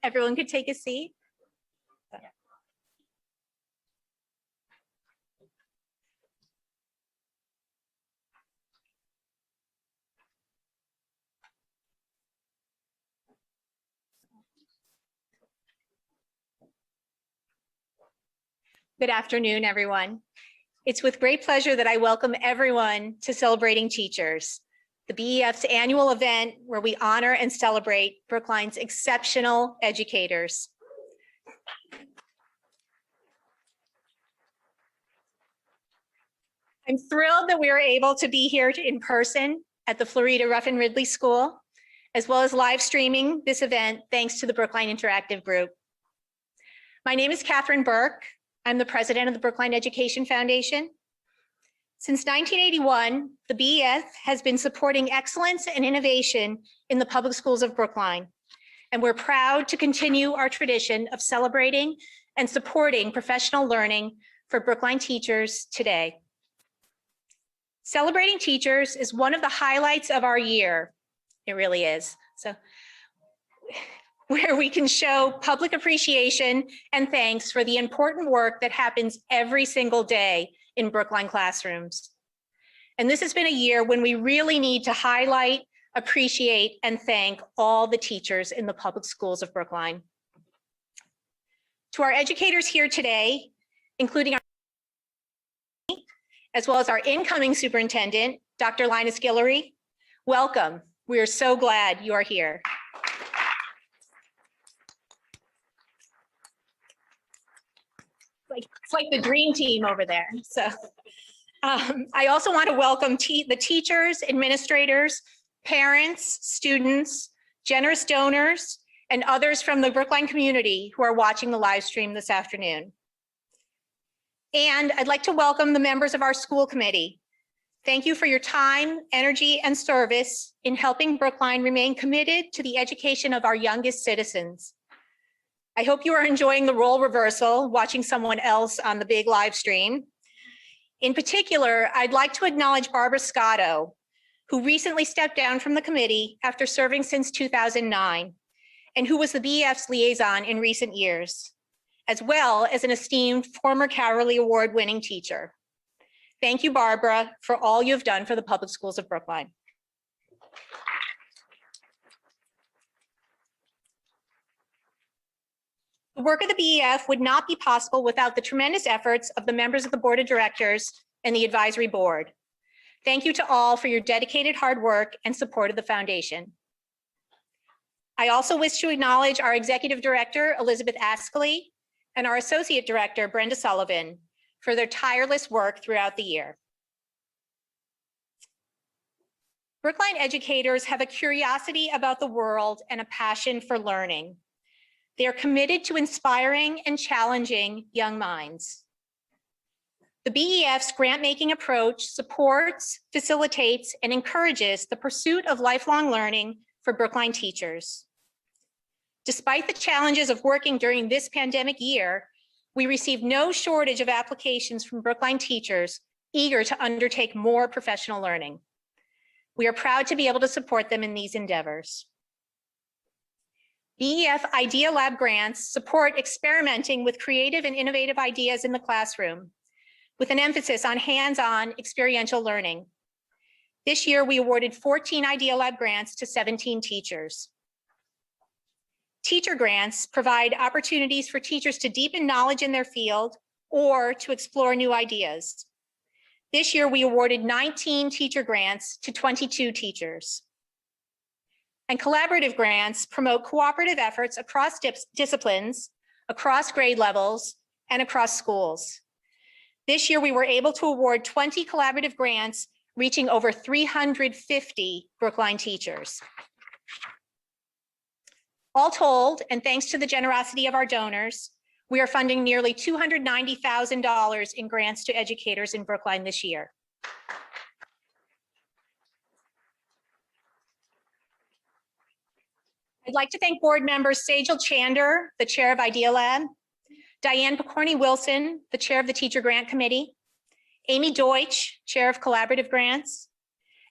everyone could take a seat. Good afternoon, everyone. It's with great pleasure that I welcome everyone to Celebrating Teachers, the BEF's annual event where we honor and celebrate Brookline's exceptional educators. I'm thrilled that we are able to be here in person at the Florida Ruffin Ridley School, as well as live streaming this event thanks to the Brookline Interactive Group. My name is Catherine Burke. I'm the president of the Brookline Education Foundation. Since 1981, the BEF has been supporting excellence and innovation in the public schools of Brookline. And we're proud to continue our tradition of celebrating and supporting professional learning for Brookline teachers today. Celebrating Teachers is one of the highlights of our year. It really is. So, where we can show public appreciation and thanks for the important work that happens every single day in Brookline classrooms. And this has been a year when we really need to highlight, appreciate, and thank all the teachers in the public schools of Brookline. To our educators here today, including as well as our incoming superintendent, Dr. Linus Guillory, welcome. We are so glad you are here. It's like the dream team over there. So I also want to welcome the teachers, administrators, parents, students, generous donors, and others from the Brookline community who are watching the live stream this afternoon. And I'd like to welcome the members of our school committee. Thank you for your time, energy, and service in helping Brookline remain committed to the education of our youngest citizens. I hope you are enjoying the role reversal, watching someone else on the big live stream. In particular, I'd like to acknowledge Barbara Scotto, who recently stepped down from the committee after serving since 2009, and who was the BEF's liaison in recent years, as well as an esteemed former Caroli Award-winning teacher. Thank you, Barbara, for all you've done for the public schools of Brookline. The work of the BEF would not be possible without the tremendous efforts of the members of the board of directors and the advisory board. Thank you to all for your dedicated hard work and support of the foundation. I also wish to acknowledge our executive director, Elizabeth Askley, and our associate director, Brenda Sullivan, for their tireless work throughout the year. Brookline educators have a curiosity about the world and a passion for learning. They are committed to inspiring and challenging young minds. The BEF's grant-making approach supports, facilitates, and encourages the pursuit of lifelong learning for Brookline teachers. Despite the challenges of working during this pandemic year, we received no shortage of applications from Brookline teachers eager to undertake more professional learning. We are proud to be able to support them in these endeavors. BEF Idea Lab grants support experimenting with creative and innovative ideas in the classroom, with an emphasis on hands-on experiential learning. This year, we awarded 14 Idea Lab grants to 17 teachers. Teacher grants provide opportunities for teachers to deepen knowledge in their field or to explore new ideas. This year, we awarded 19 teacher grants to 22 teachers. And collaborative grants promote cooperative efforts across disciplines, across grade levels, and across schools. This year, we were able to award 20 collaborative grants, reaching over 350 Brookline teachers. All told, and thanks to the generosity of our donors, we are funding nearly $290,000 in grants to educators in Brookline this year. I'd like to thank board members Sejal Chander, the chair of Idea Lab, Diane Picorni-Wilson, the chair of the Teacher Grant Committee, Amy Deutsch, chair of Collaborative Grants,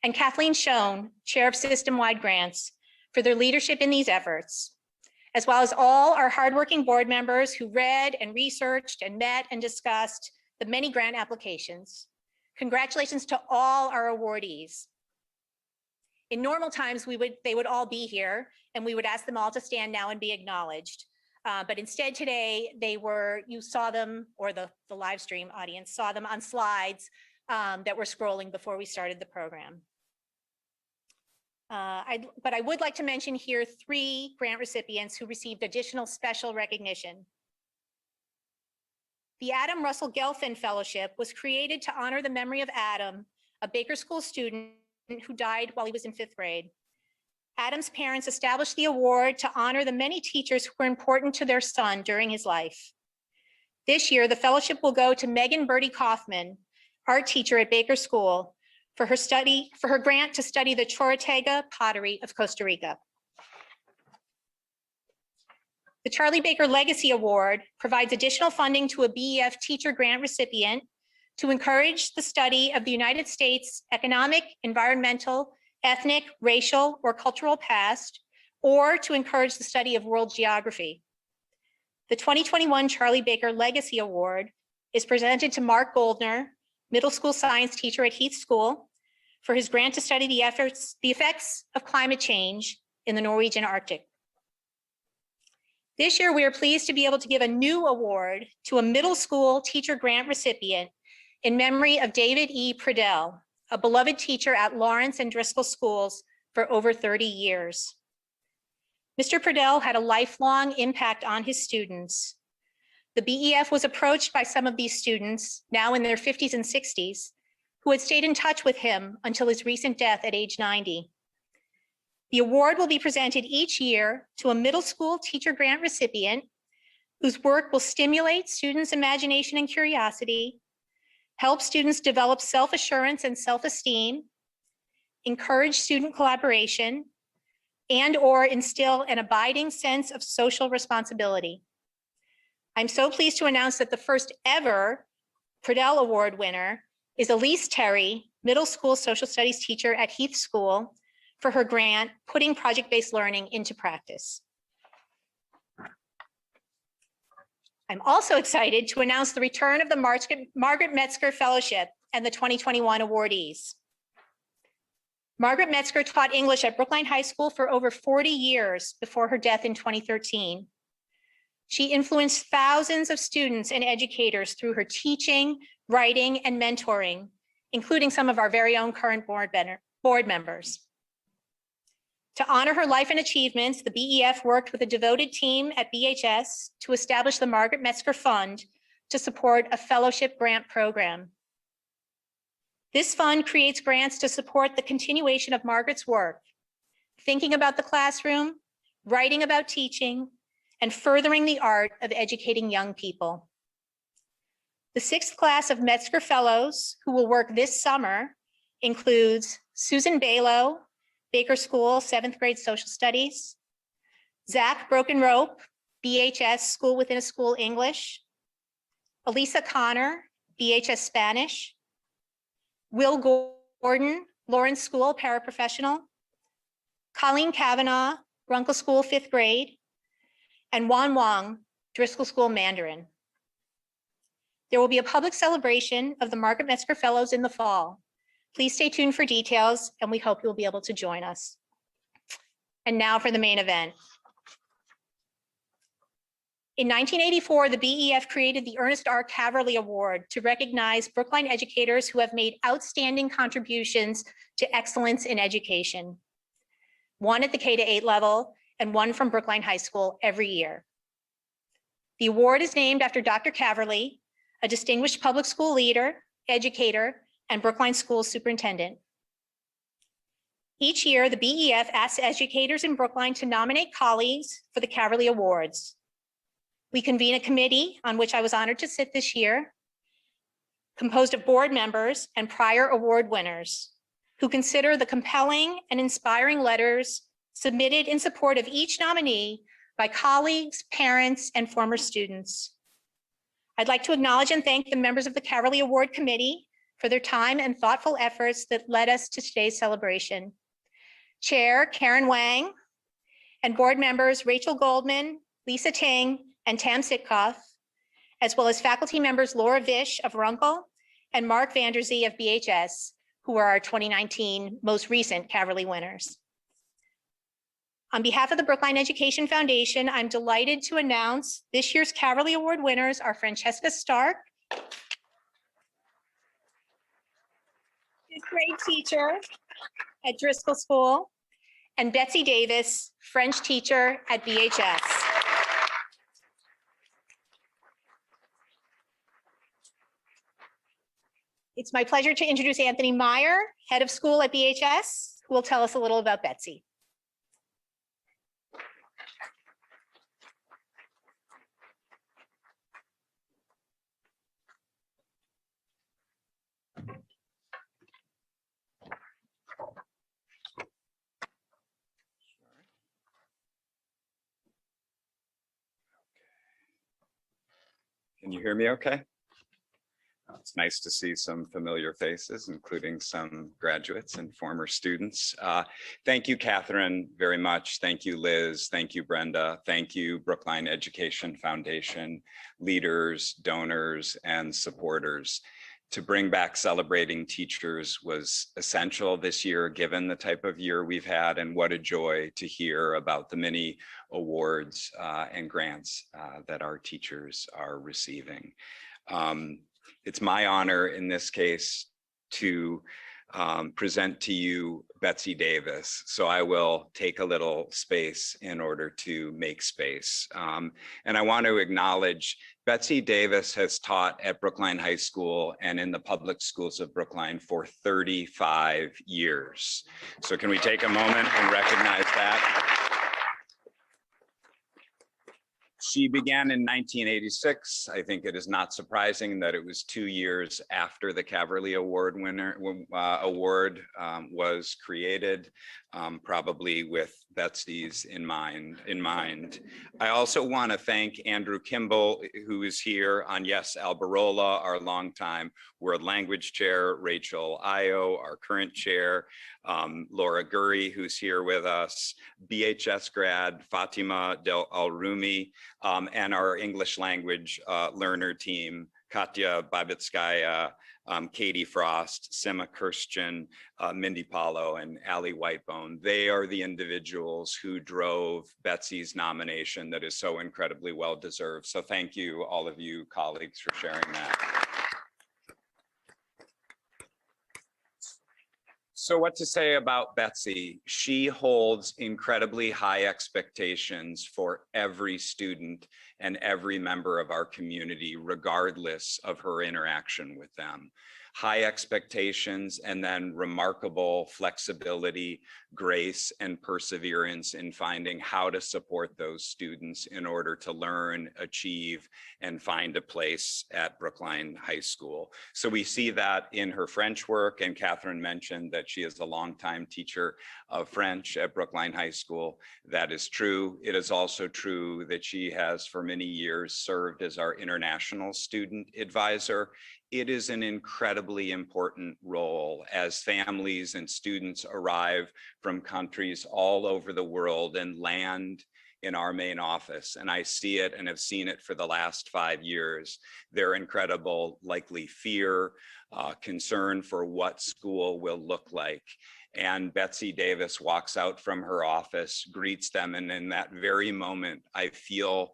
and Kathleen Schoen, chair of System-Wide Grants, for their leadership in these efforts. as well as all our hardworking board members who read and researched and met and discussed the many grant applications. Congratulations to all our awardees. In normal times, they would all be here and we would ask them all to stand now and be acknowledged. But instead today, you saw them, or the live stream audience saw them on slides that were scrolling before we started the program. But I would like to mention here 3 grant recipients who received additional special recognition. The Adam Russell Gelfand Fellowship was created to honor the memory of Adam, a Baker School student who died while he was in 5th grade. Adam's parents established the award to honor the many teachers who were important to their son during his life. This year, the fellowship will go to Megan Birdie Kaufman, art teacher at Baker School, for her grant to study the Chorotega pottery of Costa Rica. The Charlie Baker Legacy Award provides additional funding to a BEF teacher grant recipient to encourage the study of the United States economic, environmental, ethnic, racial, or cultural past, or to encourage the study of world geography. The 2021 Charlie Baker Legacy Award is presented to Mark Goldner, middle school science teacher at Heath School, for his grant to study the effects of climate change in the Norwegian Arctic. This year, we are pleased to be able to give a new award to a middle school teacher grant recipient in memory of David E. Pradell, a beloved teacher at Lawrence and Driscoll schools for over 30 years. Mr. Pradell had a lifelong impact on his students. The BEF was approached by some of these students, now in their 50s and 60s, who had stayed in touch with him until his recent death at age 90. The award will be presented each year to a middle school teacher grant recipient whose work will stimulate students' imagination and curiosity, help students develop self-assurance and self-esteem, encourage student collaboration, and/or instill an abiding sense of social responsibility. I'm so pleased to announce that the first ever Pradell Award winner is Elise Terry, middle school social studies teacher at Heath School, for her grant, Putting Project-Based Learning into Practice. I'm also excited to announce the return of the Margaret Metzger Fellowship and the 2021 awardees. Margaret Metzger taught English at Brookline High School for over 40 years before her death in 2013. She influenced thousands of students and educators through her teaching, writing, and mentoring, including some of our very own current board members. To honor her life and achievements, the BEF worked with a devoted team at BHS to establish the Margaret Metzger Fund to support a fellowship grant program. This fund creates grants to support the continuation of Margaret's work, thinking about the classroom, writing about teaching, and furthering the art of educating young people. The 6th class of Metzger Fellows who will work this summer includes Susan Balo, Baker School, 7th grade social studies, Zach Broken Rope, BHS School Within a School English, Elisa Connor, BHS Spanish, Will Gordon, Lawrence School Paraprofessional, Colleen Kavanaugh, Runkle School 5th grade, and Wan Wang, Driscoll School Mandarin. There will be a public celebration of the Margaret Metzger Fellows in the fall. Please stay tuned for details, and we hope you'll be able to join us. And now for the main event. In 1984, the BEF created the Ernest R. Caverly Award to recognize Brookline educators who have made outstanding contributions to excellence in education. One at the K-8 level and one from Brookline High School every year. The award is named after Dr. Caverly, a distinguished public school leader, educator, and Brookline School Superintendent. Each year, the BEF asks educators in Brookline to nominate colleagues for the Caverly Awards. We convene a committee on which I was honored to sit this year, composed of board members and prior award winners, who consider the compelling and inspiring letters submitted in support of each nominee by colleagues, parents, and former students. I'd like to acknowledge and thank the members of the Caverly Award Committee for their time and thoughtful efforts that led us to today's celebration. Chair Karen Wang, and board members Rachel Goldman, Lisa Ting, and Tam Sitkoff, as well as faculty members Laura Vish of Runkle and Mark Vanderzee of BHS, who are our 2019 most recent Caverly winners. On behalf of the Brookline Education Foundation, I'm delighted to announce this year's Caverly Award winners are Francesca Stark, a grade teacher at Driscoll School, and Betsy Davis, French teacher at BHS. It's my pleasure to introduce Anthony Meyer, head of school at BHS, who will tell us a little about Betsy. Can you hear me okay? It's nice to see some familiar faces, including some graduates and former students. Thank you, Catherine, very much. Thank you, Liz. Thank you, Brenda. Thank you, Brookline Education Foundation, leaders, donors, and supporters. To bring back celebrating teachers was essential this year, given the type of year we've had, and what a joy to hear about the many awards and grants that our teachers are receiving. It's my honor in this case to present to you Betsy Davis. So I will take a little space in order to make space. And I want to acknowledge Betsy Davis has taught at Brookline High School and in the public schools of Brookline for 35 years. So can we take a moment and recognize that? She began in 1986. I think it is not surprising that it was 2 years after the Caverly Award was created, probably with Betsy's in mind. I also want to thank Andrew Kimball, who is here, Agnes Alberola, our longtime World Language Chair, Rachel Io, our current chair, Laura Gurry, who's here with us, BHS grad Fatima Del Al-Rumi, and our English language learner team, Katya Babitskaya, Katie Frost, Sima Kirstian, Mindy Paulo, and Ali Whitebone. They are the individuals who drove Betsy's nomination that is so incredibly well deserved. So thank you, all of you colleagues, for sharing that. So what to say about Betsy? She holds incredibly high expectations for every student and every member of our community, regardless of her interaction with them. High expectations and then remarkable flexibility, grace, and perseverance in finding how to support those students in order to learn, achieve, and find a place at Brookline High School. So we see that in her French work, and Catherine mentioned that she is a longtime teacher of French at Brookline High School. That is true. It is also true that she has for many years served as our international student advisor. It is an incredibly important role as families and students arrive from countries all over the world and land in our main office. And I see it and have seen it for the last 5 years. Their incredible, likely fear, concern for what school will look like. And Betsy Davis walks out from her office, greets them, and in that very moment, I feel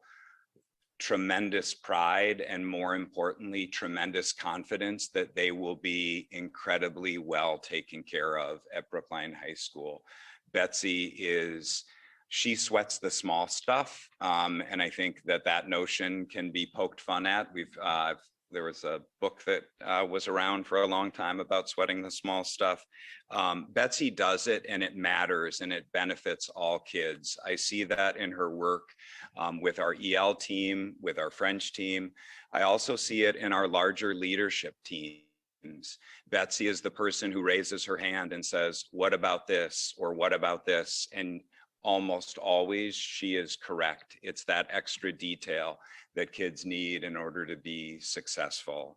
tremendous pride and, more importantly, tremendous confidence that they will be incredibly well taken care of at Brookline High School. Betsy she sweats the small stuff, and I think that notion can be poked fun at. There was a book that was around for a long time about sweating the small stuff. Betsy does it, and it matters, and it benefits all kids. I see that in her work with our EL team, with our French team. I also see it in our larger leadership teams. Betsy is the person who raises her hand and says, "What about this?" or "What about this?" And almost always she is correct. It's that extra detail that kids need in order to be successful.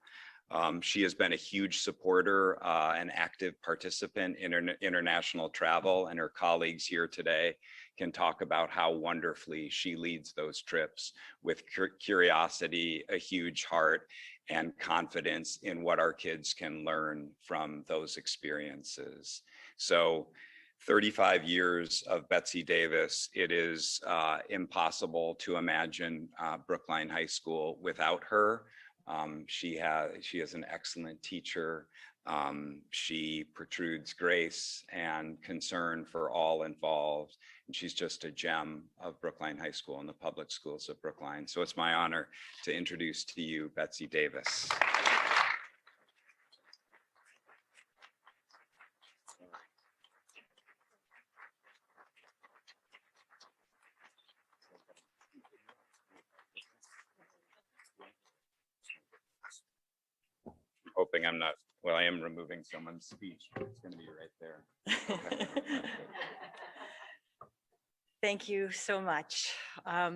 She has been a huge supporter, and active participant in international travel, and her colleagues here today can talk about how wonderfully she leads those trips with curiosity, a huge heart, and confidence in what our kids can learn from those experiences. So 35 years of Betsy Davis, it is impossible to imagine Brookline High School without her. She is an excellent teacher. She protrudes grace and concern for all involved. And she's just a gem of Brookline High School and the public schools of Brookline. So it's my honor to introduce to you Betsy Davis. Hoping I'm not, well, I am removing someone's speech, but it's going to be right there. Okay. Thank you so much. What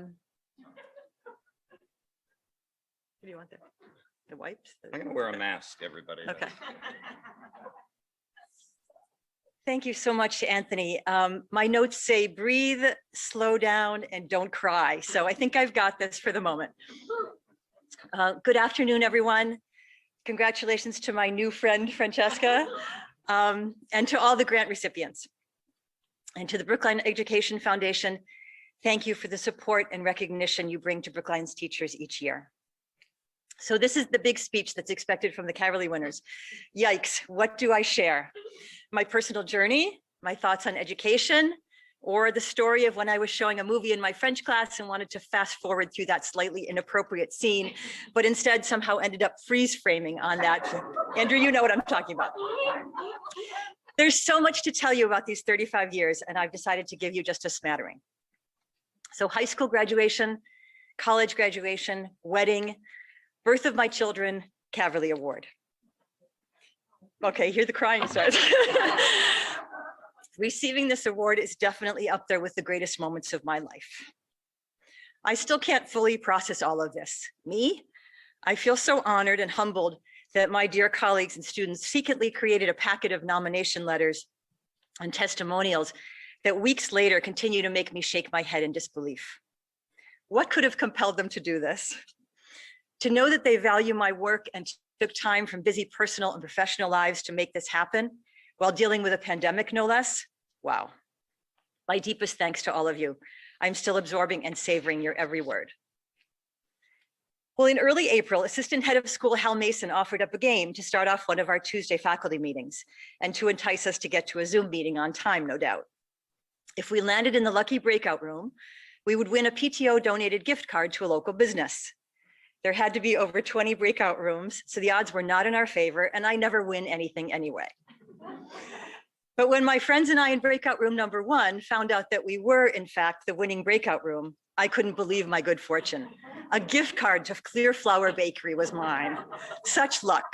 do you want there? The wipes? I'm going to wear a mask, everybody. Okay. Thank you so much, Anthony. My notes say breathe, slow down, and don't cry. So I think I've got this for the moment. Good afternoon, everyone. Congratulations to my new friend, Francesca, and to all the grant recipients. And to the Brookline Education Foundation, thank you for the support and recognition you bring to Brookline's teachers each year. So this is the big speech that's expected from the Caverly winners. Yikes, what do I share? My personal journey, my thoughts on education, or the story of when I was showing a movie in my French class and wanted to fast forward through that slightly inappropriate scene, but instead somehow ended up freeze framing on that. Andrew, you know what I'm talking about. There's so much to tell you about these 35 years, and I've decided to give you just a smattering. So high school graduation, college graduation, wedding, birth of my children, Caverly Award. Okay, here the crying starts. Receiving this award is definitely up there with the greatest moments of my life. I still can't fully process all of this. Me? I feel so honored and humbled that my dear colleagues and students secretly created a packet of nomination letters and testimonials that weeks later continue to make me shake my head in disbelief. What could have compelled them to do this? To know that they value my work and took time from busy personal and professional lives to make this happen while dealing with a pandemic, no less. Wow. My deepest thanks to all of you. I'm still absorbing and savoring your every word. Well, in early April, Assistant Head of School Hal Mason offered up a game to start off one of our Tuesday faculty meetings and to entice us to get to a Zoom meeting on time, no doubt. If we landed in the lucky breakout room, we would win a PTO donated gift card to a local business. There had to be over 20 breakout rooms, so the odds were not in our favor, and I never win anything anyway. But when my friends and I in breakout room number 1 found out that we were, in fact, the winning breakout room, I couldn't believe my good fortune. A gift card to Clear Flower Bakery was mine. Such luck.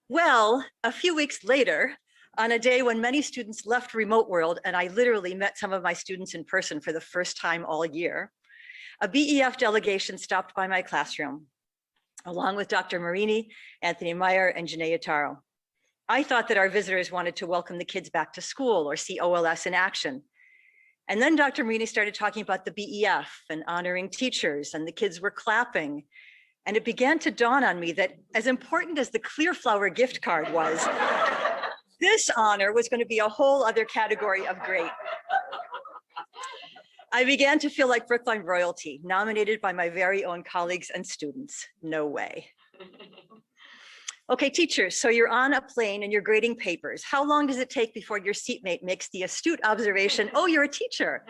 Well, a few weeks later, on a day when many students left remote world, and I literally met some of my students in person for the first time all year, a BEF delegation stopped by my classroom, along with Dr. Marini, Anthony Meyer, and Janae Taro. I thought that our visitors wanted to welcome the kids back to school or see OLS in action. And then Dr. Marini started talking about the BEF and honoring teachers, and the kids were clapping. And it began to dawn on me that as important as the Clear Flower gift card was, this honor was going to be a whole other category of great. I began to feel like Brookline royalty, nominated by my very own colleagues and students. No way. Okay, teachers, so you're on a plane and you're grading papers. How long does it take before your seatmate makes the astute observation, oh, you're a teacher?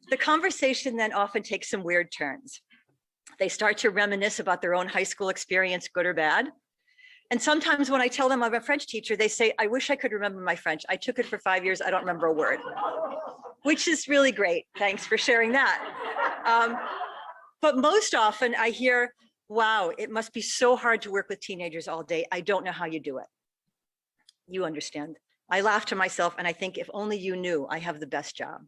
The conversation then often takes some weird turns. They start to reminisce about their own high school experience, good or bad. And sometimes when I tell them I'm a French teacher, they say, I wish I could remember my French. I took it for 5 years, I don't remember a word, which is really great. Thanks for sharing that. But most often I hear, wow, it must be so hard to work with teenagers all day. I don't know how you do it. You understand. I laugh to myself and I think if only you knew, I have the best job.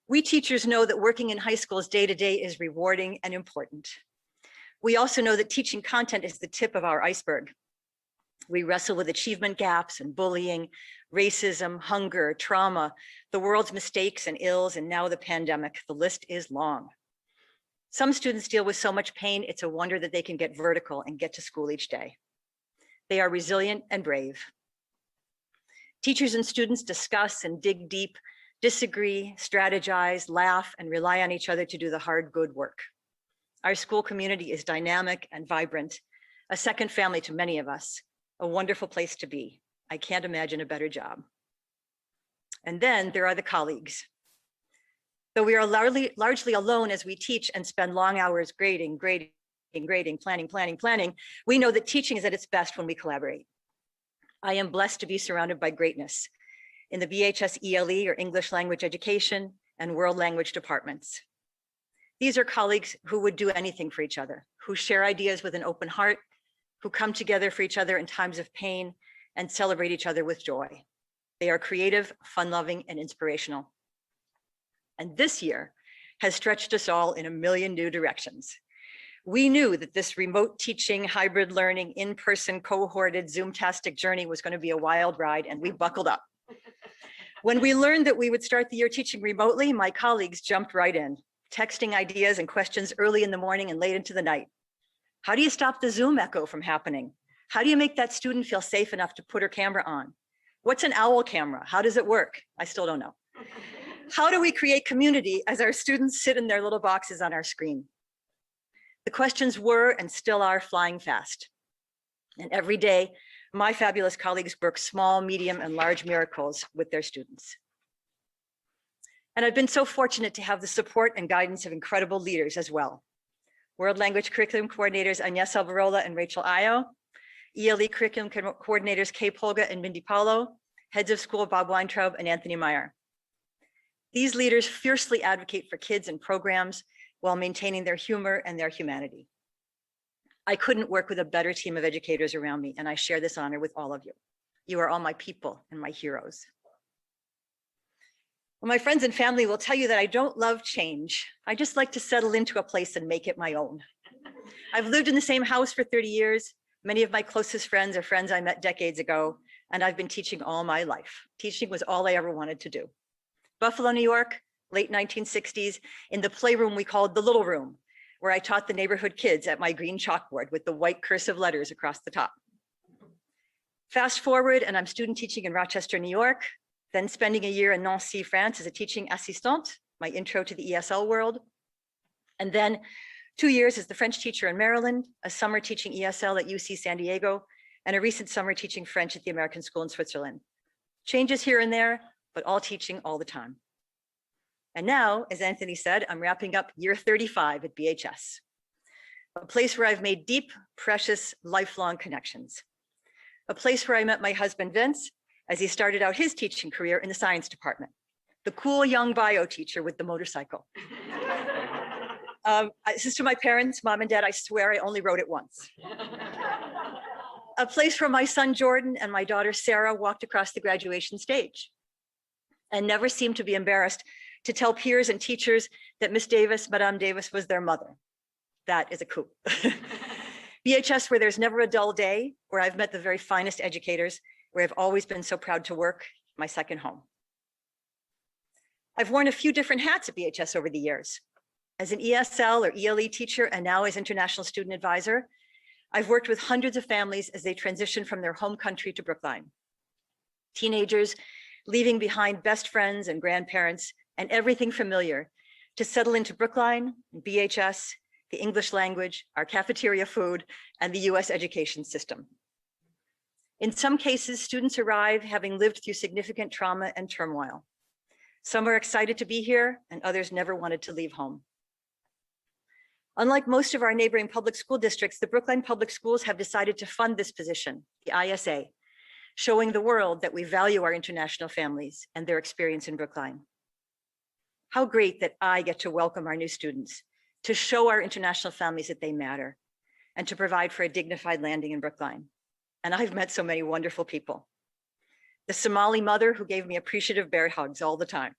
We teachers know that working in high schools day to day is rewarding and important. We also know that teaching content is the tip of our iceberg. We wrestle with achievement gaps and bullying, racism, hunger, trauma, the world's mistakes and ills, and now the pandemic. The list is long. Some students deal with so much pain, it's a wonder that they can get vertical and get to school each day. They are resilient and brave. Teachers and students discuss and dig deep, disagree, strategize, laugh, and rely on each other to do the hard, good work. Our school community is dynamic and vibrant, a second family to many of us, a wonderful place to be. I can't imagine a better job. And then there are the colleagues. Though we are largely alone as we teach and spend long hours grading, planning, we know that teaching is at its best when we collaborate. I am blessed to be surrounded by greatness in the BHS ELE, or English Language Education, and World Language departments. These are colleagues who would do anything for each other, who share ideas with an open heart, who come together for each other in times of pain and celebrate each other with joy. They are creative, fun-loving, and inspirational. And this year has stretched us all in a million new directions. We knew that this remote teaching, hybrid learning, in-person cohorted Zoom-tastic journey was going to be a wild ride, and we buckled up. When we learned that we would start the year teaching remotely, my colleagues jumped right in, texting ideas and questions early in the morning and late into the night. How do you stop the Zoom echo from happening? How do you make that student feel safe enough to put her camera on? What's an owl camera? How does it work? I still don't know. How do we create community as our students sit in their little boxes on our screen? The questions were and still are flying fast. And every day, my fabulous colleagues work small, medium, and large miracles with their students. And I've been so fortunate to have the support and guidance of incredible leaders as well. World Language Curriculum Coordinators Agnes Alvarola and Rachel Ayo, ELE Curriculum Coordinators Kay Polga and Mindy Paulo, Heads of School Bob Weintraub and Anthony Meyer. These leaders fiercely advocate for kids and programs while maintaining their humor and their humanity. I couldn't work with a better team of educators around me, and I share this honor with all of you. You are all my people and my heroes. Well, my friends and family will tell you that I don't love change. I just like to settle into a place and make it my own. I've lived in the same house for 30 years. Many of my closest friends are friends I met decades ago, and I've been teaching all my life. Teaching was all I ever wanted to do. Buffalo, New York, late 1960s, in the playroom we called the Little Room, where I taught the neighborhood kids at my green chalkboard with the white cursive letters across the top. Fast forward, and I'm student teaching in Rochester, New York, then spending a year in Nancy, France as a teaching assistant, my intro to the ESL world. And then 2 years as the French teacher in Maryland, a summer teaching ESL at UC San Diego, and a recent summer teaching French at the American School in Switzerland. Changes here and there, but all teaching all the time. And now, as Anthony said, I'm wrapping up year 35 at BHS, a place where I've made deep, precious, lifelong connections. A place where I met my husband, Vince, as he started out his teaching career in the science department, the cool young bio teacher with the motorcycle. This is to my parents, mom and dad, I swear I only wrote it once. A place where my son, Jordan, and my daughter, Sarah, walked across the graduation stage and never seemed to be embarrassed to tell peers and teachers that Miss Davis, Madame Davis, was their mother. That is a coup. BHS, where there's never a dull day, where I've met the very finest educators, where I've always been so proud to work, my second home. I've worn a few different hats at BHS over the years. As an ESL or ELE teacher, and now as international student advisor, I've worked with hundreds of families as they transition from their home country to Brookline. Teenagers leaving behind best friends and grandparents and everything familiar to settle into Brookline, BHS, the English language, our cafeteria food, and the US education system. In some cases, students arrive having lived through significant trauma and turmoil. Some are excited to be here, and others never wanted to leave home. Unlike most of our neighboring public school districts, the Brookline Public Schools have decided to fund this position, the ISA, showing the world that we value our international families and their experience in Brookline. How great that I get to welcome our new students, to show our international families that they matter, and to provide for a dignified landing in Brookline. And I've met so many wonderful people. The Somali mother who gave me appreciative bear hugs all the time.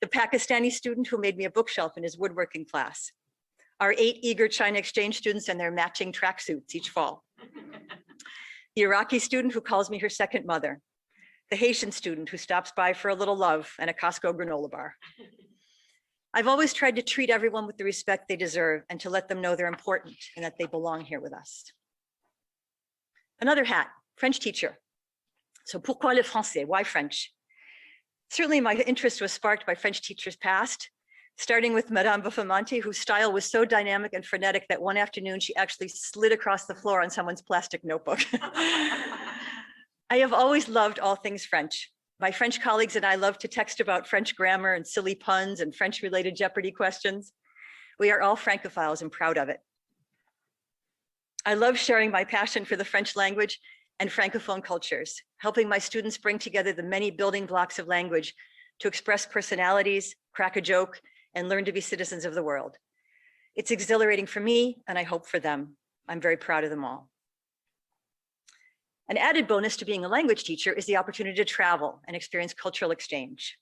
The Pakistani student who made me a bookshelf in his woodworking class. our 8 eager China exchange students and their matching tracksuits each fall, the Iraqi student who calls me her second mother, the Haitian student who stops by for a little love and a Costco granola bar. I've always tried to treat everyone with the respect they deserve and to let them know they're important and that they belong here with us. Another hat, French teacher. So pourquoi le français? Why French? Certainly my interest was sparked by French teachers past, starting with Madame Buffamonte, whose style was so dynamic and frenetic that one afternoon she actually slid across the floor on someone's plastic notebook. I have always loved all things French. My French colleagues and I love to text about French grammar and silly puns and French-related Jeopardy questions. We are all Francophiles and proud of it. I love sharing my passion for the French language and Francophone cultures, helping my students bring together the many building blocks of language to express personalities, crack a joke, and learn to be citizens of the world. It's exhilarating for me, and I hope for them. I'm very proud of them all. An added bonus to being a language teacher is the opportunity to travel and experience cultural exchange.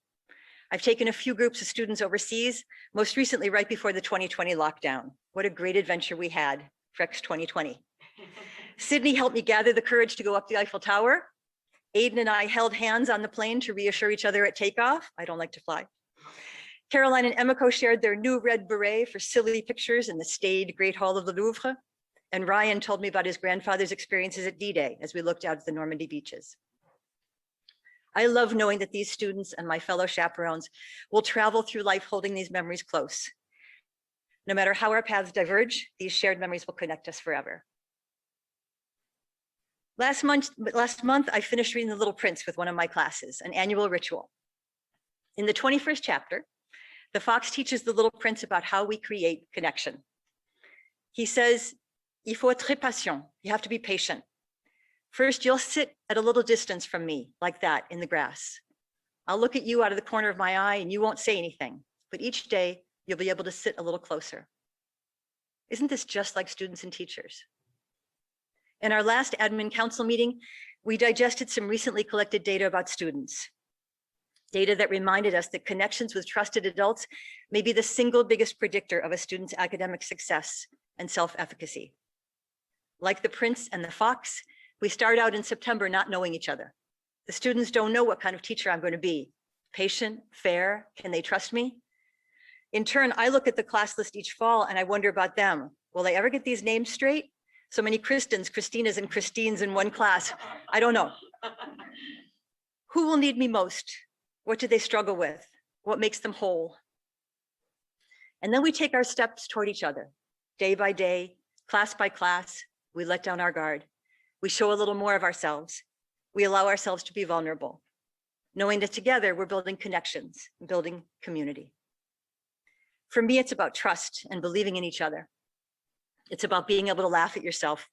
I've taken a few groups of students overseas, most recently right before the 2020 lockdown. What a great adventure we had, Frex 2020. Sydney helped me gather the courage to go up the Eiffel Tower. Aiden and I held hands on the plane to reassure each other at takeoff. I don't like to fly. Caroline and Emiko shared their new red beret for silly pictures in the staid Great Hall of the Louvre. And Ryan told me about his grandfather's experiences at D-Day as we looked out at the Normandy beaches. I love knowing that these students and my fellow chaperones will travel through life holding these memories close. No matter how our paths diverge, these shared memories will connect us forever. Last month, I finished reading The Little Prince with one of my classes, an annual ritual. In the 21st chapter, the fox teaches the little prince about how we create connection. He says, il faut être patient. You have to be patient. First, you'll sit at a little distance from me, like that, in the grass. I'll look at you out of the corner of my eye and you won't say anything, but each day you'll be able to sit a little closer. Isn't this just like students and teachers? In our last admin council meeting, we digested some recently collected data about students. Data that reminded us that connections with trusted adults may be the single biggest predictor of a student's academic success and self-efficacy. Like the prince and the fox, we start out in September not knowing each other. The students don't know what kind of teacher I'm going to be. Patient, fair, can they trust me? In turn, I look at the class list each fall and I wonder about them. Will they ever get these names straight? So many Kristins, Christinas, and Christines in one class. I don't know. Who will need me most? What do they struggle with? What makes them whole? And then we take our steps toward each other. Day by day, class by class, we let down our guard. We show a little more of ourselves. We allow ourselves to be vulnerable, knowing that together we're building connections, building community. For me, it's about trust and believing in each other. It's about being able to laugh at yourself.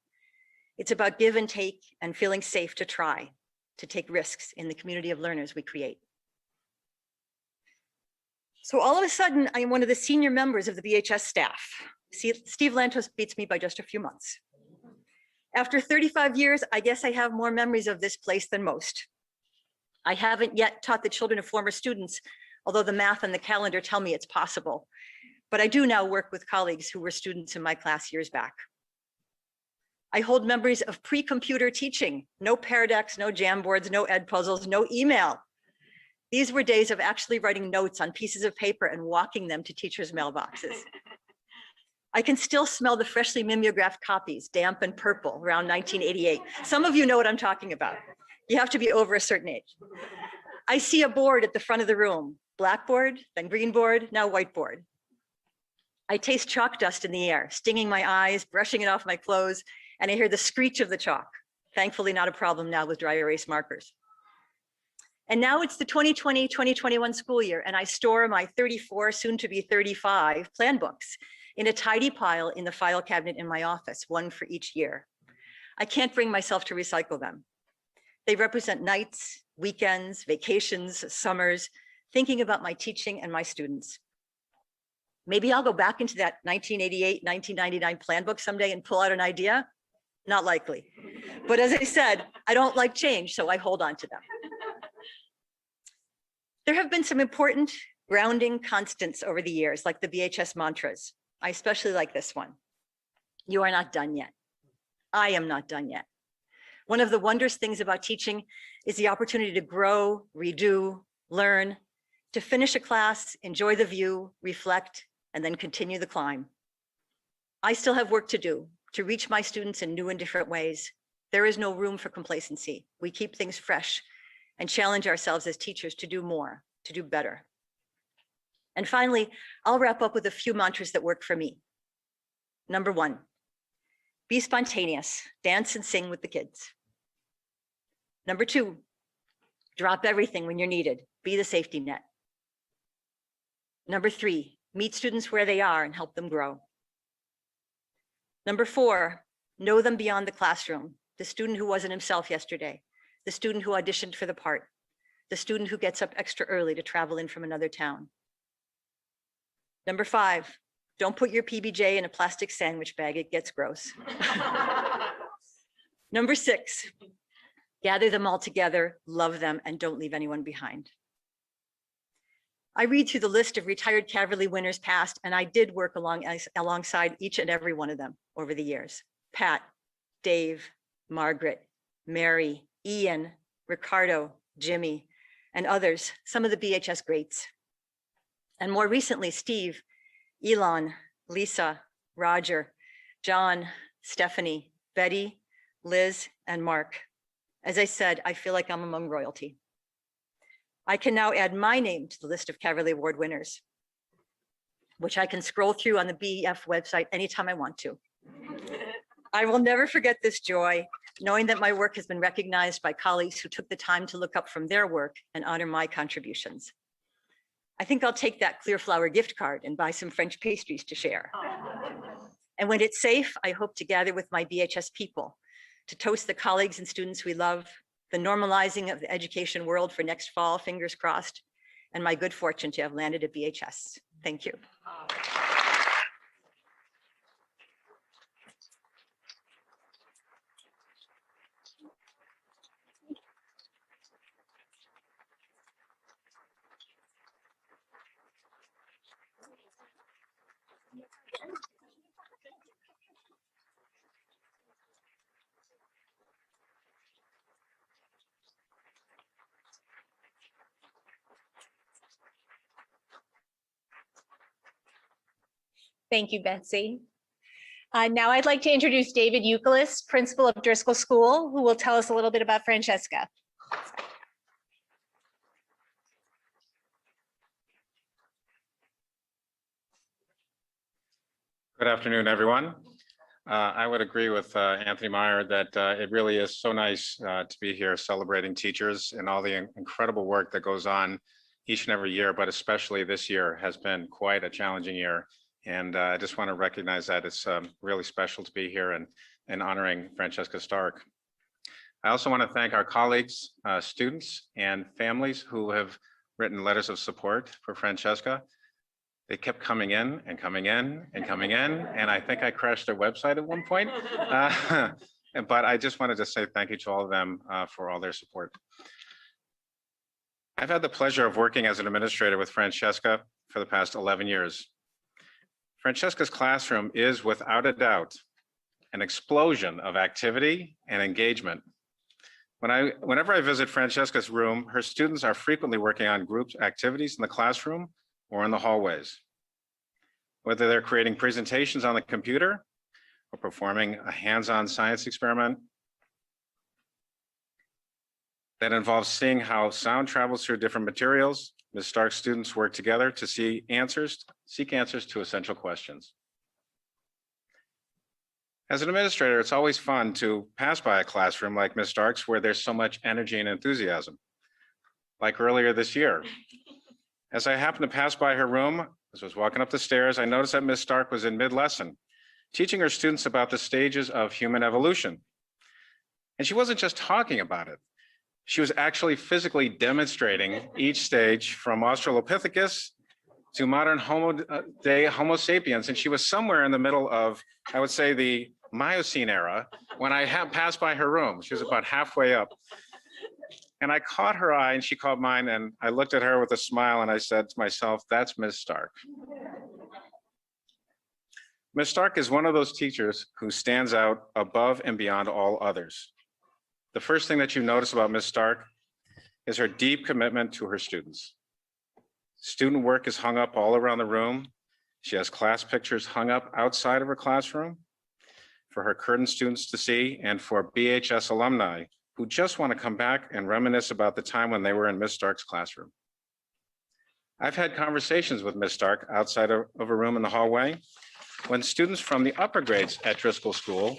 It's about give and take and feeling safe to try, to take risks in the community of learners we create. So all of a sudden, I am one of the senior members of the BHS staff. Steve Lantos beats me by just a few months. After 35 years, I guess I have more memories of this place than most. I haven't yet taught the children of former students, although the math and the calendar tell me it's possible. But I do now work with colleagues who were students in my class years back. I hold memories of pre-computer teaching, no Paradex, no Jamboards, no ed puzzles, no email. These were days of actually writing notes on pieces of paper and walking them to teachers' mailboxes. I can still smell the freshly mimeographed copies, damp and purple, around 1988. Some of you know what I'm talking about. You have to be over a certain age. I see a board at the front of the room, blackboard, then green board, now whiteboard. I taste chalk dust in the air, stinging my eyes, brushing it off my clothes, and I hear the screech of the chalk. Thankfully, not a problem now with dry erase markers. And now it's the 2020-2021 school year, and I store my 34, soon to be 35 plan books in a tidy pile in the file cabinet in my office, one for each year. I can't bring myself to recycle them. They represent nights, weekends, vacations, summers, thinking about my teaching and my students. Maybe I'll go back into that 1988, 1999 plan book someday and pull out an idea. Not likely. But as I said, I don't like change, so I hold on to them. There have been some important grounding constants over the years, like the BHS mantras. I especially like this one. You are not done yet. I am not done yet. One of the wondrous things about teaching is the opportunity to grow, redo, learn, to finish a class, enjoy the view, reflect, and then continue the climb. I still have work to do to reach my students in new and different ways. There is no room for complacency. We keep things fresh and challenge ourselves as teachers to do more, to do better. And finally, I'll wrap up with a few mantras that work for me. Number 1, be spontaneous, dance and sing with the kids. Number 2, drop everything when you're needed, be the safety net. Number 3, meet students where they are and help them grow. Number 4, know them beyond the classroom, the student who wasn't himself yesterday, the student who auditioned for the part, the student who gets up extra early to travel in from another town. Number 5, don't put your PBJ in a plastic sandwich bag, it gets gross. Number 6, gather them all together, love them, and don't leave anyone behind. I read through the list of retired Caverly winners past, and I did work alongside each and every one of them over the years. Pat, Dave, Margaret, Mary, Ian, Ricardo, Jimmy, and others, some of the BHS greats. And more recently, Steve, Elon, Lisa, Roger, John, Stephanie, Betty, Liz, and Mark. As I said, I feel like I'm among royalty. I can now add my name to the list of Caverly Award winners, which I can scroll through on the BEF website anytime I want to. I will never forget this joy, knowing that my work has been recognized by colleagues who took the time to look up from their work and honor my contributions. I think I'll take that Clear Flower gift card and buy some French pastries to share. And when it's safe, I hope to gather with my BHS people to toast the colleagues and students we love, the normalizing of the education world for next fall, fingers crossed, and my good fortune to have landed at BHS. Thank you. Thank you, Betsy. Now I'd like to introduce David Euclid, principal of Driscoll School, who will tell us a little bit about Francesca. Good afternoon, everyone. I would agree with Anthony Meyer that it really is so nice to be here celebrating teachers and all the incredible work that goes on each and every year, but especially this year has been quite a challenging year. And I just want to recognize that it's really special to be here and honoring Francesca Stark. I also want to thank our colleagues, students, and families who have written letters of support for Francesca. They kept coming in and coming in and coming in, and I think I crashed their website at one point. But I just wanted to say thank you to all of them for all their support. I've had the pleasure of working as an administrator with Francesca for the past 11 years. Francesca's classroom is, without a doubt, an explosion of activity and engagement. Whenever I visit Francesca's room, her students are frequently working on group activities in the classroom or in the hallways. Whether they're creating presentations on the computer or performing a hands-on science experiment that involves seeing how sound travels through different materials, Ms. Stark's students work together to seek answers to essential questions. As an administrator, it's always fun to pass by a classroom like Ms. Stark's where there's so much energy and enthusiasm. Like earlier this year, as I happened to pass by her room, as I was walking up the stairs, I noticed that Ms. Stark was in mid-lesson, teaching her students about the stages of human evolution. And she wasn't just talking about it. She was actually physically demonstrating each stage from Australopithecus to modern Homo sapiens. And she was somewhere in the middle of, I would say, the Miocene era when I passed by her room. She was about halfway up. And I caught her eye and she caught mine, and I looked at her with a smile and I said to myself, that's Ms. Stark. Ms. Stark is one of those teachers who stands out above and beyond all others. The first thing that you notice about Ms. Stark is her deep commitment to her students. Student work is hung up all around the room. She has class pictures hung up outside of her classroom for her current students to see, and for BHS alumni who just want to come back and reminisce about the time when they were in Ms. Stark's classroom. I've had conversations with Ms. Stark outside of a room in the hallway when students from the upper grades at Driscoll School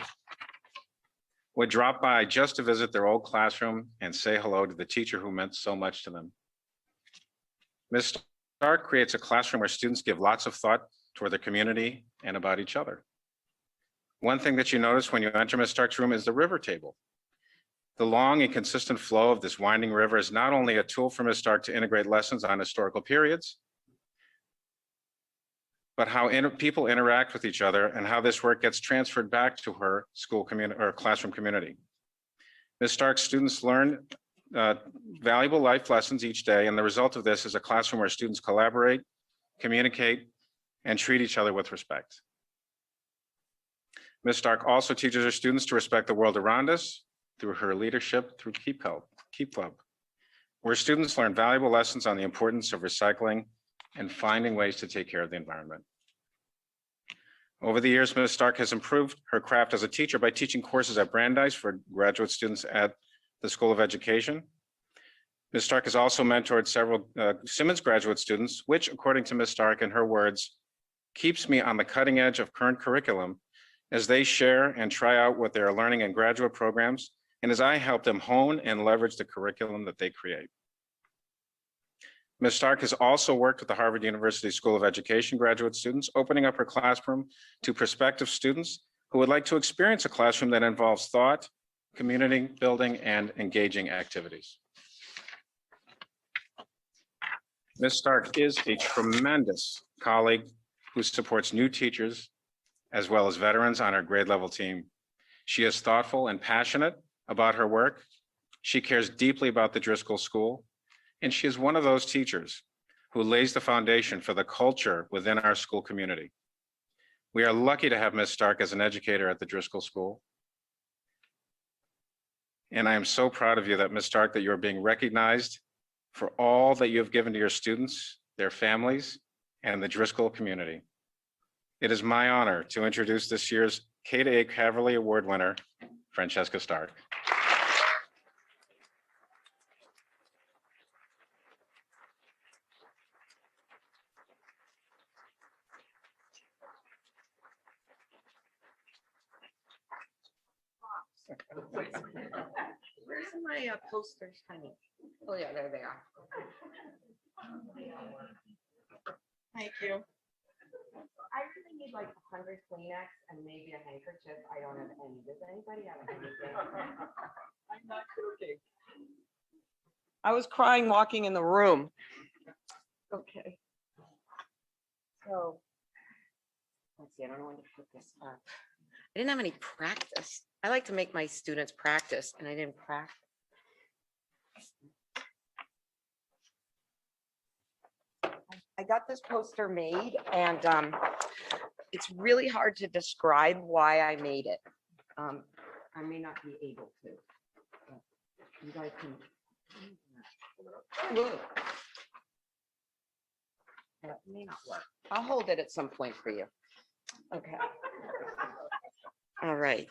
would drop by just to visit their old classroom and say hello to the teacher who meant so much to them. Ms. Stark creates a classroom where students give lots of thought toward their community and about each other. One thing that you notice when you enter Ms. Stark's room is the river table. The long and consistent flow of this winding river is not only a tool for Ms. Stark to integrate lessons on historical periods, but how people interact with each other and how this work gets transferred back to her school community or classroom community. Ms. Stark's students learn valuable life lessons each day, and the result of this is a classroom where students collaborate, communicate, and treat each other with respect. Ms. Stark also teaches her students to respect the world around us through her leadership through Keep Club, where students learn valuable lessons on the importance of recycling and finding ways to take care of the environment. Over the years, Ms. Stark has improved her craft as a teacher by teaching courses at Brandeis for graduate students at the School of Education. Ms. Stark has also mentored several Simmons graduate students, which, according to Ms. Stark, in her words, keeps me on the cutting edge of current curriculum as they share and try out what they are learning in graduate programs, and as I help them hone and leverage the curriculum that they create. Ms. Stark has also worked with the Harvard University School of Education graduate students, opening up her classroom to prospective students who would like to experience a classroom that involves thought, community building, and engaging activities. Ms. Stark is a tremendous colleague who supports new teachers as well as veterans on our grade level team. She is thoughtful and passionate about her work. She cares deeply about the Driscoll School, and she is one of those teachers who lays the foundation for the culture within our school community. We are lucky to have Ms. Stark as an educator at the Driscoll School. And I am so proud of you that Ms. Stark, that you're being recognized for all that you have given to your students, their families, and the Driscoll community. It is my honor to introduce this year's K-8 Cavalry Award winner, Francesca Stark. Where's my posters, honey? Oh yeah, there they are. Thank you. I really need like 100 Kleenex and maybe a handkerchief. I don't have any. Does anybody have anything? I'm not joking. I was crying walking in the room. Okay. So, let's see, I don't know when to put this up. I didn't have any practice. I like to make my students practice, and I didn't practice. I got this poster made, and it's really hard to describe why I made it. I may not be able to. You guys can. That may not work. I'll hold it at some point for you. Okay. All right.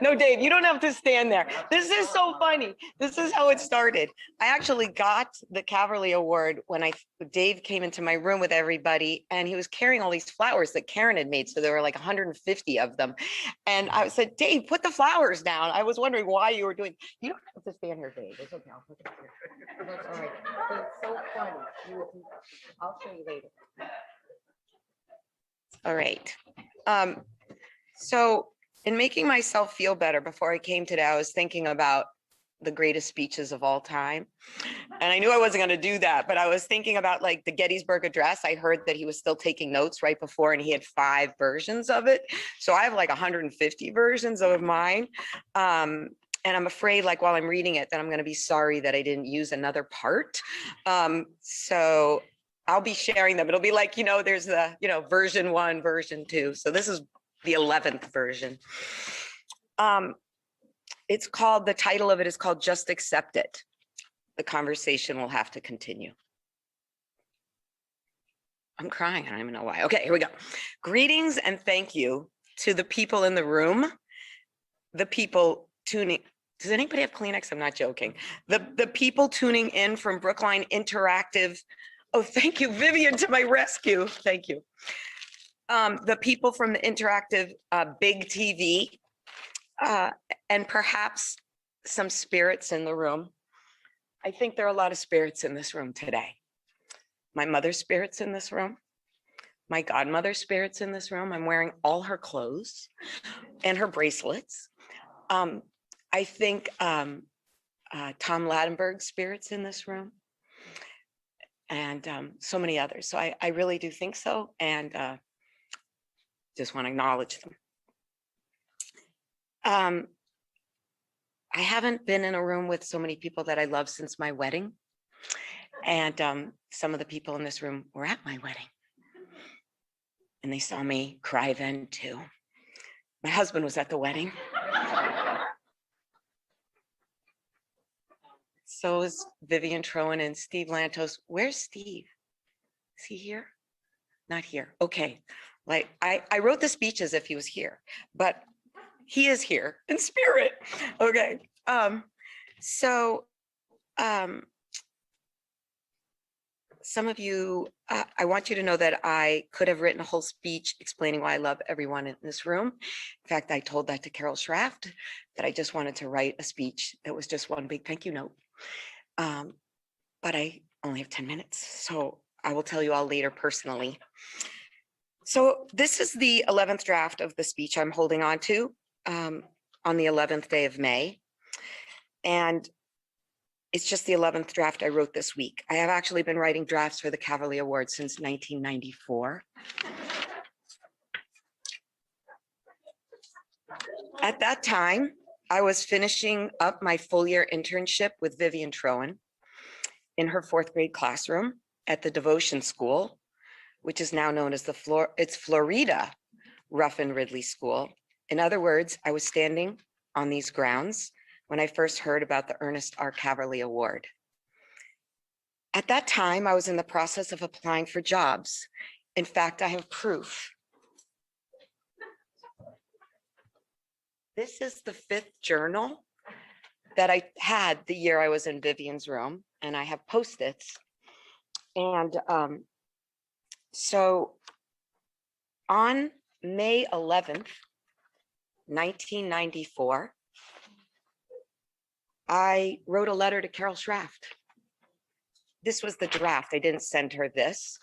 No, Dave, you don't have to stand there. This is so funny. This is how it started. I actually got the Cavalry Award when Dave came into my room with everybody, and he was carrying all these flowers that Karen had made. So there were like 150 of them. And I said, Dave, put the flowers down. I was wondering why you were doing. You don't have to stand here, Dave. It's okay. I'll put it here. That's all right. But it's so funny. I'll show you later. All right. So in making myself feel better before I came today, I was thinking about the greatest speeches of all time. And I knew I wasn't going to do that, but I was thinking about like the Gettysburg Address. I heard that he was still taking notes right before, and he had 5 versions of it. So I have like 150 versions of mine. And I'm afraid, like, while I'm reading it, that I'm going to be sorry that I didn't use another part. So I'll be sharing them. It'll be like, there's the, version 1, version 2. So this is the 11th version. The title of it is called Just Accept It. The conversation will have to continue. I'm crying. I don't even know why. Okay, here we go. Greetings and thank you to the people in the room, the people tuning. Does anybody have Kleenex? I'm not joking. The people tuning in from Brookline Interactive. Oh, thank you, Vivian, to my rescue. Thank you. The people from the Interactive Big TV, and perhaps some spirits in the room. I think there are a lot of spirits in this room today. My mother's spirits in this room. My godmother's spirits in this room. I'm wearing all her clothes and her bracelets. I think Tom Ladenburg's spirits in this room. And so many others. So I really do think so. And just want to acknowledge them. I haven't been in a room with so many people that I love since my wedding. And some of the people in this room were at my wedding. And they saw me cry then too. My husband was at the wedding. So is Vivian Trowan and Steve Lantos. Where's Steve? Is he here? Not here. Okay. Like I wrote the speech as if he was here, but he is here in spirit. Okay. Some of you, I want you to know that I could have written a whole speech explaining why I love everyone in this room. In fact, I told that to Carol Schraft, that I just wanted to write a speech that was just one big thank you note. But I only have 10 minutes, so I will tell you all later personally. So this is the 11th draft of the speech I'm holding on to on the 11th day of May. And it's just the 11th draft I wrote this week. I have actually been writing drafts for the Cavalier Award since 1994. At that time, I was finishing up my full year internship with Vivian Trowan in her 4th grade classroom at the Devotion School, which is now known as it's Florida Ruffin Ridley School. In other words, I was standing on these grounds when I first heard about the Ernest R. Cavalier Award. At that time, I was in the process of applying for jobs. In fact, I have proof. This is the 5th journal that I had the year I was in Vivian's room, and I have Post-its. And so on May 11th, 1994, I wrote a letter to Carol Schraft. This was the draft. I didn't send her this,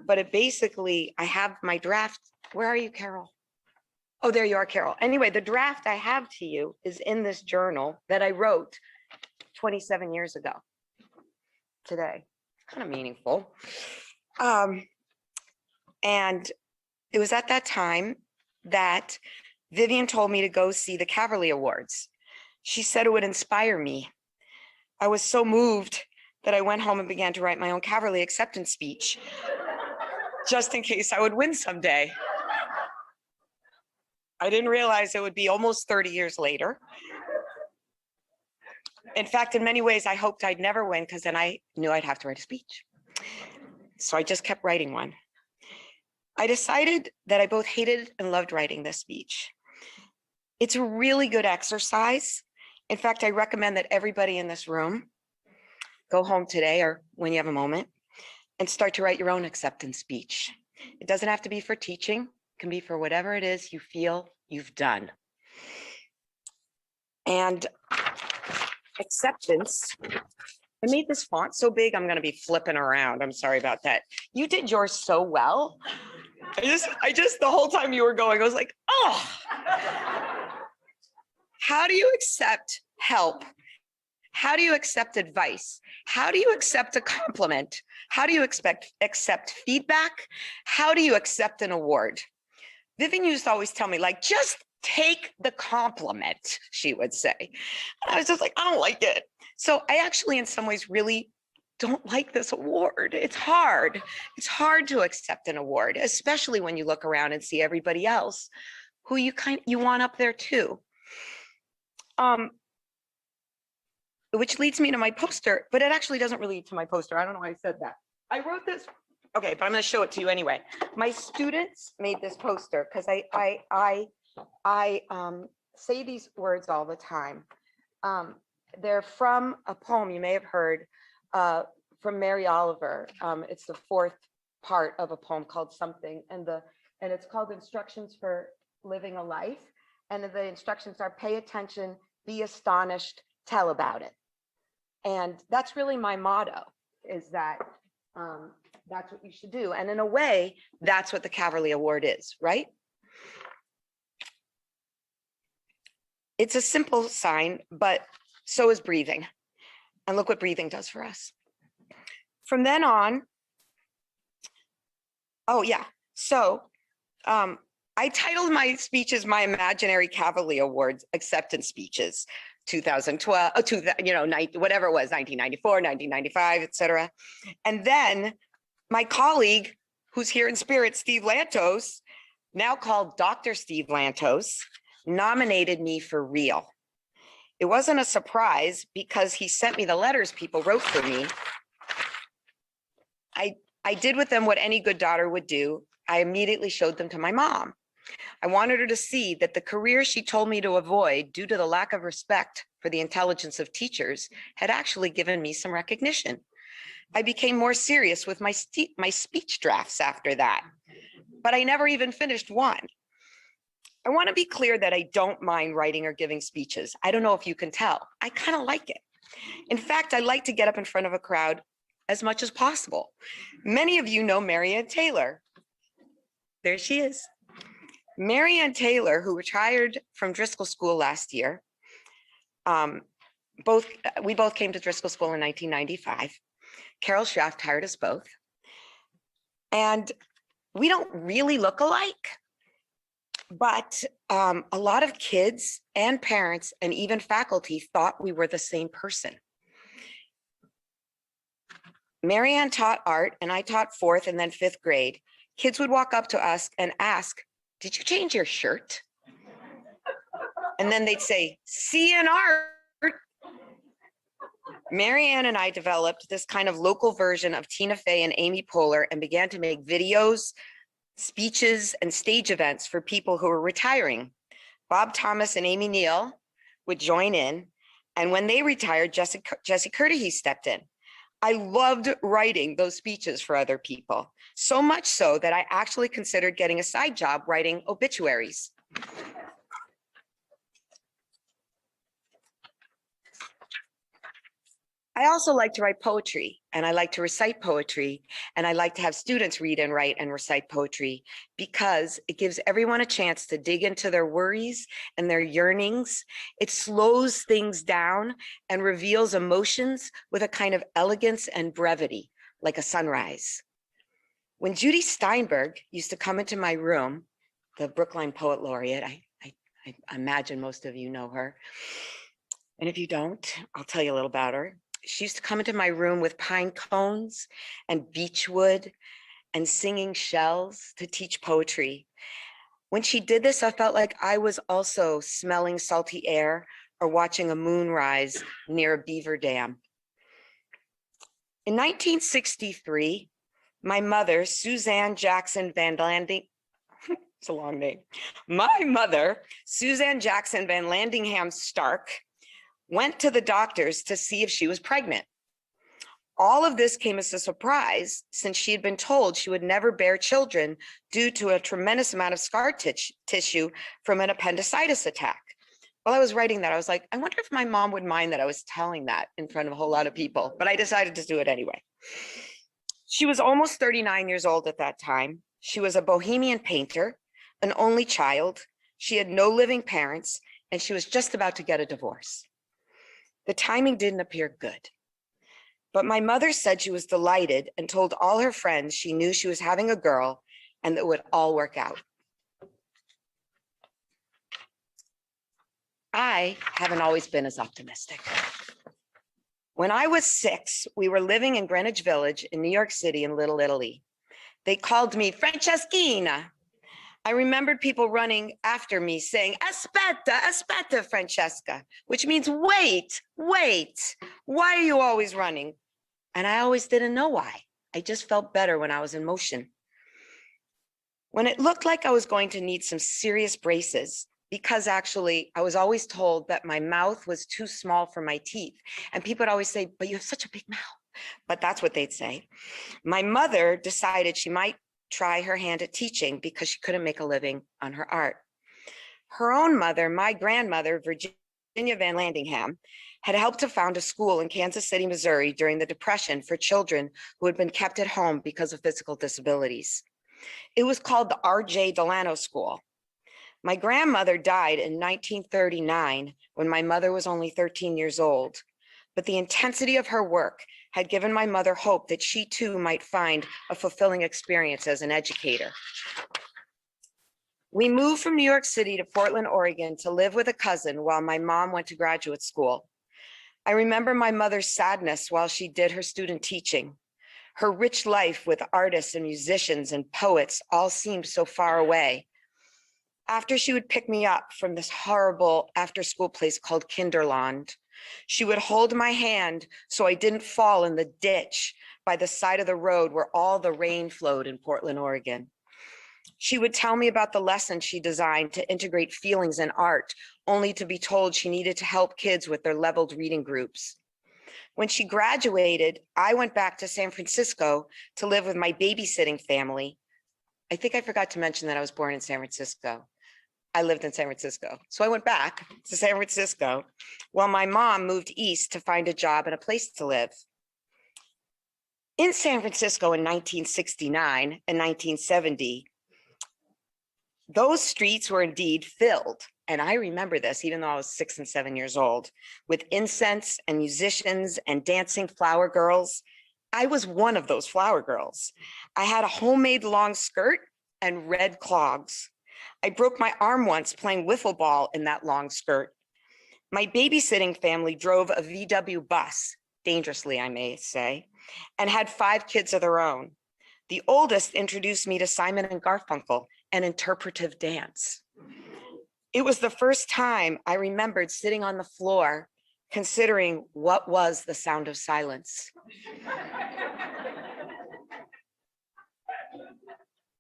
but it basically, I have my draft. Where are you, Carol? Oh, there you are, Carol. Anyway, the draft I have to you is in this journal that I wrote 27 years ago today. Kind of meaningful. And it was at that time that Vivian told me to go see the Cavalier Awards. She said it would inspire me. I was so moved that I went home and began to write my own Cavalier acceptance speech, just in case I would win someday. I didn't realize it would be almost 30 years later. In fact, in many ways, I hoped I'd never win because then I knew I'd have to write a speech. So I just kept writing one. I decided that I both hated and loved writing this speech. It's a really good exercise. In fact, I recommend that everybody in this room go home today or when you have a moment and start to write your own acceptance speech. It doesn't have to be for teaching. It can be for whatever it is you feel you've done. And acceptance, I made this font so big, I'm going to be flipping around. I'm sorry about that. You did yours so well. I just, the whole time you were going, I was like, oh. How do you accept help? How do you accept advice? How do you accept a compliment? How do you accept feedback? How do you accept an award? Vivian used to always tell me, like, just take the compliment, she would say. And I was just like, I don't like it. So I actually, in some ways, really don't like this award. It's hard. It's hard to accept an award, especially when you look around and see everybody else who you want up there too. Which leads me to my poster, but it actually doesn't really lead to my poster. I don't know why I said that. I wrote this. Okay, but I'm going to show it to you anyway. My students made this poster because I say these words all the time. They're from a poem you may have heard from Mary Oliver. It's the fourth part of a poem called Something, and it's called Instructions for Living a Life. And the instructions are pay attention, be astonished, tell about it. And that's really my motto, is that that's what you should do. And in a way, that's what the Caverly Award is, right? It's a simple sign, but so is breathing. And look what breathing does for us. From then on, oh yeah, so I titled my speeches my Imaginary Caverly Awards acceptance speeches, 2012, whatever it was, 1994, 1995, et cetera. And then my colleague, who's here in spirit, Steve Lantos, now called Dr. Steve Lantos, nominated me for real. It wasn't a surprise because he sent me the letters people wrote for me. I did with them what any good daughter would do. I immediately showed them to my mom. I wanted her to see that the career she told me to avoid due to the lack of respect for the intelligence of teachers had actually given me some recognition. I became more serious with my speech drafts after that, but I never even finished one. I want to be clear that I don't mind writing or giving speeches. I don't know if you can tell. I kind of like it. In fact, I like to get up in front of a crowd as much as possible. Many of you know Marianne Taylor. There she is. Marianne Taylor, who retired from Driscoll School last year. We both came to Driscoll School in 1995. Carol Shaft hired us both. And we don't really look alike, but a lot of kids and parents and even faculty thought we were the same person. Marianne taught art and I taught 4th and then 5th grade. Kids would walk up to us and ask, "Did you change your shirt?" And then they'd say, "See you in art." Marianne and I developed this kind of local version of Tina Fey and Amy Poehler and began to make videos, speeches, and stage events for people who were retiring. Bob Thomas and Amy Neal would join in. And when they retired, Jesse Curtihe stepped in. I loved writing those speeches for other people, so much so that I actually considered getting a side job writing obituaries. I also like to write poetry, and I like to recite poetry, and I like to have students read and write and recite poetry because it gives everyone a chance to dig into their worries and their yearnings. It slows things down and reveals emotions with a kind of elegance and brevity, like a sunrise. When Judy Steinberg used to come into my room, the Brookline Poet Laureate, I imagine most of you know her. And if you don't, I'll tell you a little about her. She used to come into my room with pine cones and beechwood and singing shells to teach poetry. When she did this, I felt like I was also smelling salty air or watching a moonrise near a beaver dam. In 1963, my mother, Suzanne Jackson Van Landing, it's a long name. My mother, Suzanne Jackson Van Landingham Stark, went to the doctors to see if she was pregnant. All of this came as a surprise since she had been told she would never bear children due to a tremendous amount of scar tissue from an appendicitis attack. While I was writing that, I was like, I wonder if my mom would mind that I was telling that in front of a whole lot of people, but I decided to do it anyway. She was almost 39 years old at that time. She was a bohemian painter, an only child. She had no living parents, and she was just about to get a divorce. The timing didn't appear good, but my mother said she was delighted and told all her friends she knew she was having a girl and that it would all work out. I haven't always been as optimistic. When I was 6, we were living in Greenwich Village in New York City in Little Italy. They called me Franceschina. I remembered people running after me saying, aspetta, aspetta, Francesca, which means wait, wait. Why are you always running? And I always didn't know why. I just felt better when I was in motion. When it looked like I was going to need some serious braces, because actually I was always told that my mouth was too small for my teeth. And people would always say, but you have such a big mouth. But that's what they'd say. My mother decided she might try her hand at teaching because she couldn't make a living on her art. Her own mother, my grandmother, Virginia Van Landingham, had helped to found a school in Kansas City, Missouri during the Depression for children who had been kept at home because of physical disabilities. It was called the R.J. Delano School. My grandmother died in 1939 when my mother was only 13 years old, but the intensity of her work had given my mother hope that she too might find a fulfilling experience as an educator. We moved from New York City to Portland, Oregon to live with a cousin while my mom went to graduate school. I remember my mother's sadness while she did her student teaching. Her rich life with artists and musicians and poets all seemed so far away. After she would pick me up from this horrible after-school place called Kinderland, she would hold my hand so I didn't fall in the ditch by the side of the road where all the rain flowed in Portland, Oregon. She would tell me about the lessons she designed to integrate feelings and art, only to be told she needed to help kids with their leveled reading groups. When she graduated, I went back to San Francisco to live with my babysitting family. I think I forgot to mention that I was born in San Francisco. I lived in San Francisco. So I went back to San Francisco while my mom moved east to find a job and a place to live. In San Francisco in 1969 and 1970, those streets were indeed filled, and I remember this even though I was 6 and 7 years old, with incense and musicians and dancing flower girls. I was one of those flower girls. I had a homemade long skirt and red clogs. I broke my arm once playing wiffle ball in that long skirt. My babysitting family drove a VW bus, dangerously I may say, and had 5 kids of their own. The oldest introduced me to Simon and Garfunkel, an interpretive dance. It was the first time I remembered sitting on the floor considering what was the sound of silence.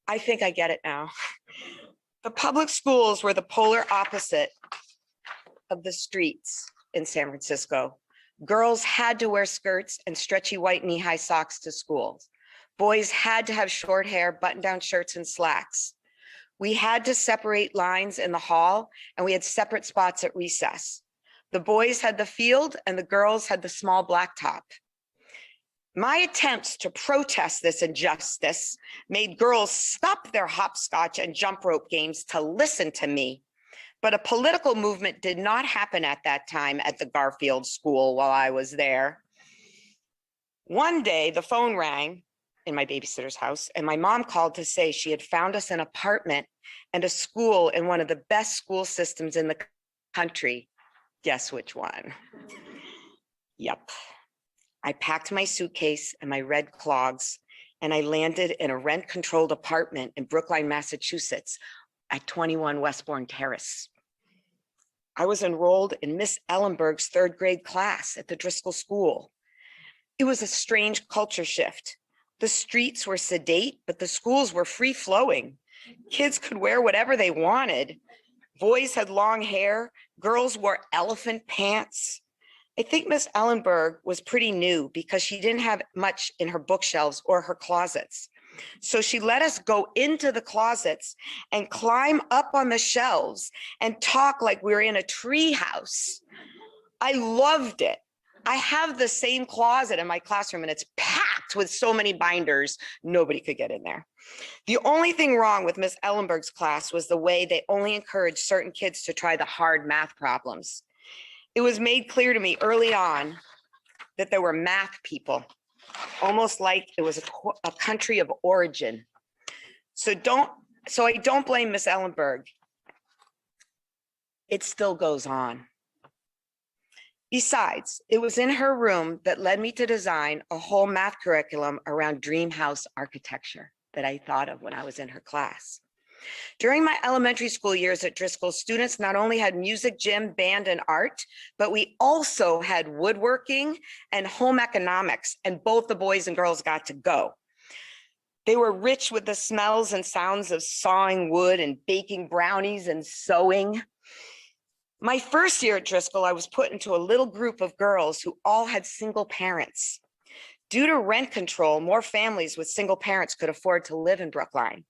I think I get it now. The public schools were the polar opposite of the streets in San Francisco. Girls had to wear skirts and stretchy white knee-high socks to school. Boys had to have short hair, button-down shirts, and slacks. We had to separate lines in the hall, and we had separate spots at recess. The boys had the field, and the girls had the small blacktop. My attempts to protest this injustice made girls stop their hopscotch and jump rope games to listen to me. But a political movement did not happen at that time at the Garfield School while I was there. One day, the phone rang in my babysitter's house, and my mom called to say she had found us an apartment and a school in one of the best school systems in the country. Guess which one? Yep. I packed my suitcase and my red clogs, and I landed in a rent-controlled apartment in Brookline, Massachusetts at 21 Westbourne Terrace. I was enrolled in Miss Ellenberg's 3rd grade class at the Driscoll School. It was a strange culture shift. The streets were sedate, but the schools were free-flowing. Kids could wear whatever they wanted. Boys had long hair. Girls wore elephant pants. I think Miss Ellenberg was pretty new because she didn't have much in her bookshelves or her closets. So she let us go into the closets and climb up on the shelves and talk like we were in a tree house. I loved it. I have the same closet in my classroom, and it's packed with so many binders, nobody could get in there. The only thing wrong with Miss Ellenberg's class was the way they only encouraged certain kids to try the hard math problems. It was made clear to me early on that there were math people, almost like it was a country of origin. So I don't blame Miss Ellenberg. It still goes on. Besides, it was in her room that led me to design a whole math curriculum around dream house architecture that I thought of when I was in her class. During my elementary school years at Driscoll, students not only had music, gym, band, and art, but we also had woodworking and home economics, and both the boys and girls got to go. They were rich with the smells and sounds of sawing wood and baking brownies and sewing. My first year at Driscoll, I was put into a little group of girls who all had single parents. Due to rent control, more families with single parents could afford to live in Brookline.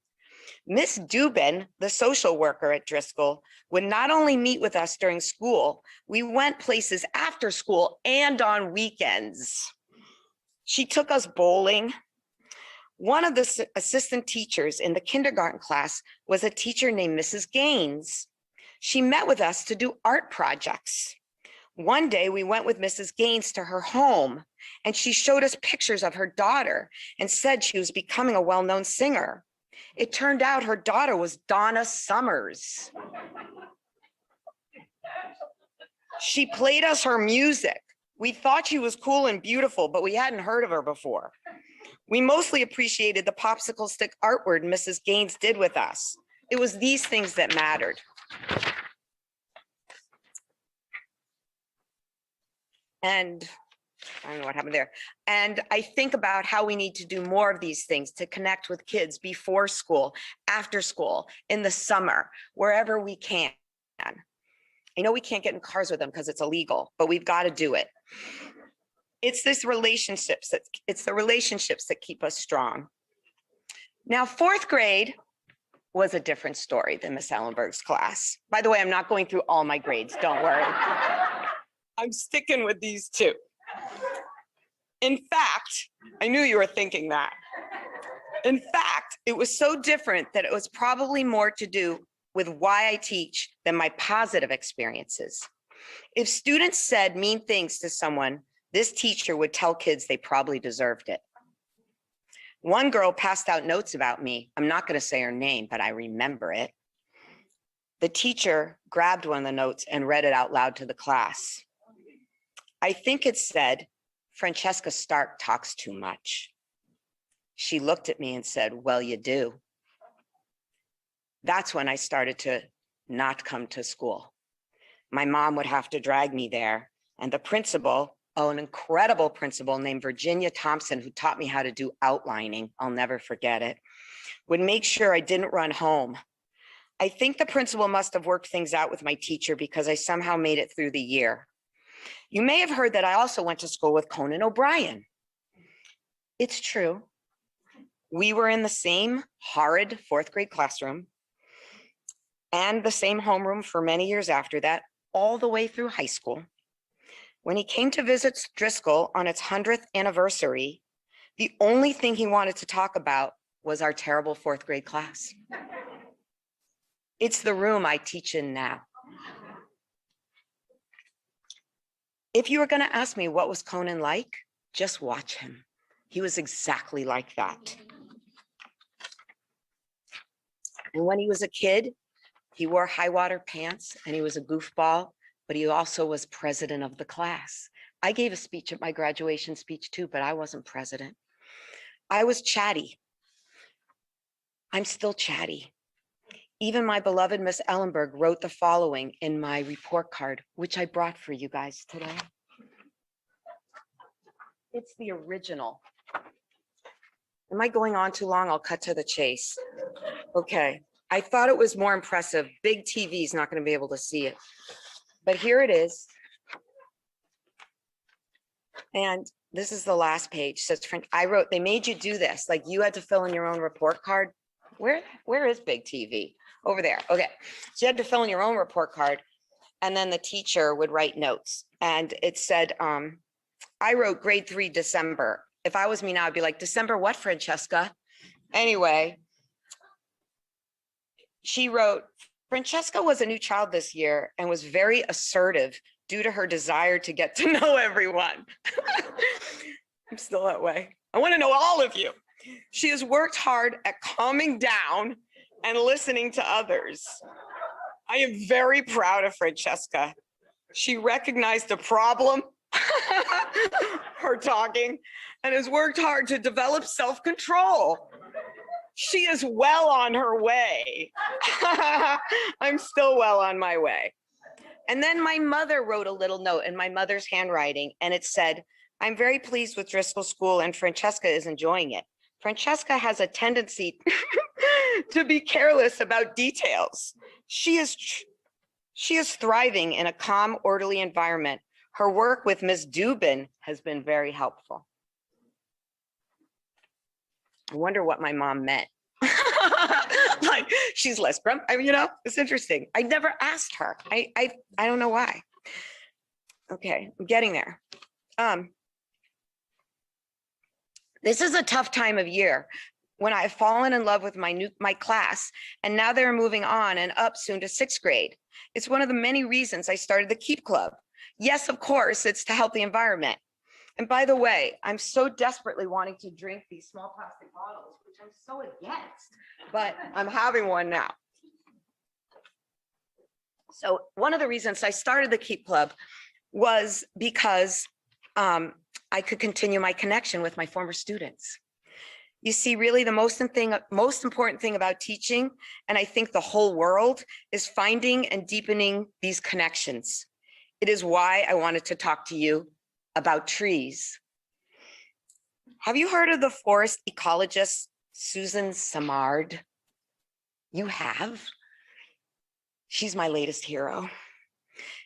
Miss Dubin, the social worker at Driscoll, would not only meet with us during school, we went places after school and on weekends. She took us bowling. One of the assistant teachers in the kindergarten class was a teacher named Mrs. Gaines. She met with us to do art projects. One day we went with Mrs. Gaines to her home, and she showed us pictures of her daughter and said she was becoming a well-known singer. It turned out her daughter was Donna Summers. She played us her music. We thought she was cool and beautiful, but we hadn't heard of her before. We mostly appreciated the popsicle stick artwork Mrs. Gaines did with us. It was these things that mattered. And I don't know what happened there. And I think about how we need to do more of these things to connect with kids before school, after school, in the summer, wherever we can. I know we can't get in cars with them because it's illegal, but we've got to do it. It's the relationships that keep us strong. Now, fourth grade was a different story than Miss Ellenberg's class. By the way, I'm not going through all my grades, don't worry. I'm sticking with these two. In fact, I knew you were thinking that. In fact, it was so different that it was probably more to do with why I teach than my positive experiences. If students said mean things to someone, this teacher would tell kids they probably deserved it. One girl passed out notes about me. I'm not going to say her name, but I remember it. The teacher grabbed one of the notes and read it out loud to the class. I think it said, "Francesca Stark talks too much." She looked at me and said, "Well, you do." That's when I started to not come to school. My mom would have to drag me there, and the principal, an incredible principal named Virginia Thompson, who taught me how to do outlining, I'll never forget it, would make sure I didn't run home. I think the principal must have worked things out with my teacher because I somehow made it through the year. You may have heard that I also went to school with Conan O'Brien. It's true. We were in the same horrid fourth grade classroom and the same homeroom for many years after that, all the way through high school. When he came to visit Driscoll on its 100th anniversary, the only thing he wanted to talk about was our terrible fourth grade class. It's the room I teach in now. If you were going to ask me what was Conan like, just watch him. He was exactly like that. And when he was a kid, he wore high water pants and he was a goofball, but he also was president of the class. I gave a speech at my graduation speech too, but I wasn't president. I was chatty. I'm still chatty. Even my beloved Miss Ellenberg wrote the following in my report card, which I brought for you guys today. It's the original. Am I going on too long? I'll cut to the chase. Okay, I thought it was more impressive. Big TV is not going to be able to see it, but here it is. And this is the last page. Says, I wrote, they made you do this. Like you had to fill in your own report card. Where is Big TV? Over there. Okay. So you had to fill in your own report card. And then the teacher would write notes. And it said, I wrote grade 3, December. If I was me now, I'd be like, December what, Francesca? Anyway, she wrote, Francesca was a new child this year and was very assertive due to her desire to get to know everyone. I'm still that way. I want to know all of you. She has worked hard at calming down and listening to others. I am very proud of Francesca. She recognized the problem, her talking, and has worked hard to develop self-control. She is well on her way. I'm still well on my way. And then my mother wrote a little note in my mother's handwriting, and it said, I'm very pleased with Driscoll School and Francesca is enjoying it. Francesca has a tendency to be careless about details. She is thriving in a calm, orderly environment. Her work with Ms. Dubin has been very helpful. I wonder what my mom meant. Like, she's less grumpy. I mean, you know, it's interesting. I never asked her. I don't know why. Okay, I'm getting there. This is a tough time of year when I've fallen in love with my class, and now they're moving on and up soon to 6th grade. It's one of the many reasons I started the Keep Club. Yes, of course, it's to help the environment. And by the way, I'm so desperately wanting to drink these small plastic bottles, which I'm so against, but I'm having one now. So one of the reasons I started the Keep Club was because I could continue my connection with my former students. You see, really the most important thing about teaching, and I think the whole world, is finding and deepening these connections. It is why I wanted to talk to you about trees. Have you heard of the forest ecologist Susan Simard? You have? She's my latest hero.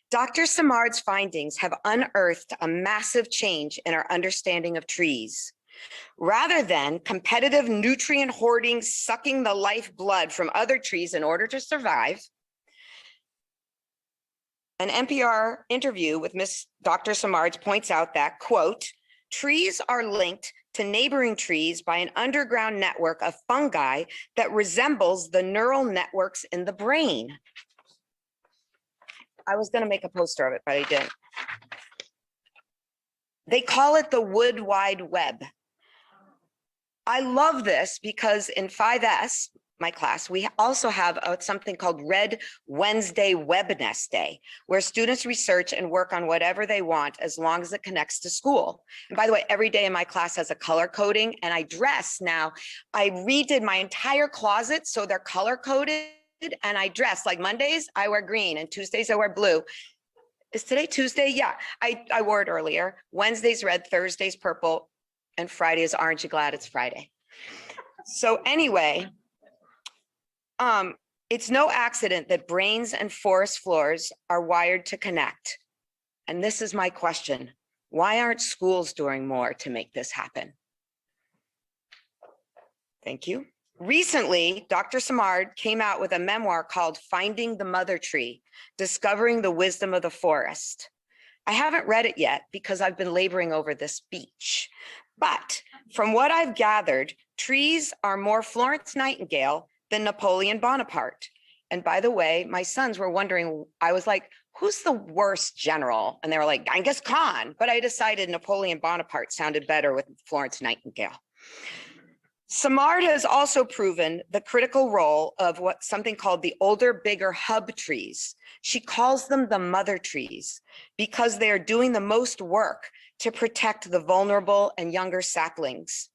Dr. Simard's findings have unearthed a massive change in our understanding of trees. Rather than competitive nutrient hoarding, sucking the lifeblood from other trees in order to survive, an NPR interview with Dr. Simard points out that, quote, trees are linked to neighboring trees by an underground network of fungi that resembles the neural networks in the brain. I was going to make a poster of it, but I didn't. They call it the Wood Wide Web. I love this because in 5S, my class, we also have something called Red Wednesday Webnest Day, where students research and work on whatever they want as long as it connects to school. And by the way, every day in my class has a color coding, and I dress now. I redid my entire closet so they're color coded, and I dress like Mondays, I wear green, and Tuesdays I wear blue. Is today Tuesday? Yeah, I wore it earlier. Wednesday's red, Thursday's purple, and Friday is orange. You glad it's Friday? So anyway, it's no accident that brains and forest floors are wired to connect. And this is my question. Why aren't schools doing more to make this happen? Thank you. Recently, Dr. Simard came out with a memoir called Finding the Mother Tree, Discovering the Wisdom of the Forest. I haven't read it yet because I've been laboring over this speech. But from what I've gathered, trees are more Florence Nightingale than Napoleon Bonaparte. And by the way, my sons were wondering, I was like, who's the worst general? And they were like, Genghis Khan. But I decided Napoleon Bonaparte sounded better with Florence Nightingale. Simard has also proven the critical role of something called the older, bigger hub trees. She calls them the mother trees because they are doing the most work to protect the vulnerable and younger saplings.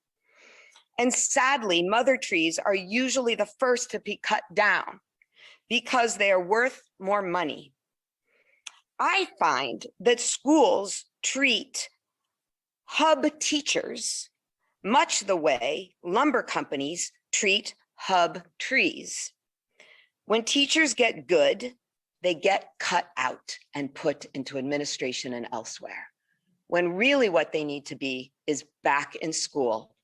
And sadly, mother trees are usually the first to be cut down because they are worth more money. I find that schools treat hub teachers much the way lumber companies treat hub trees. When teachers get good, they get cut out and put into administration and elsewhere, when really what they need to be is back in school,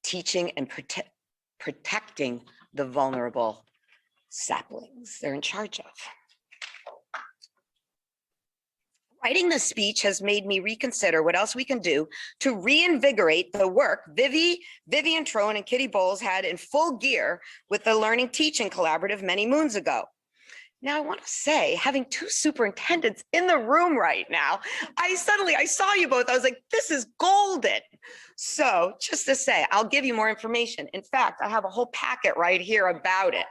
teaching and protecting the vulnerable saplings they're in charge of. Writing this speech has made me reconsider what else we can do to reinvigorate the work Vivian Trone and Kitty Bowles had in full gear with the Learning Teaching Collaborative many moons ago. Now, I want to say, having two superintendents in the room right now, I saw you both. I was like, this is golden. So just to say, I'll give you more information. In fact, I have a whole packet right here about it.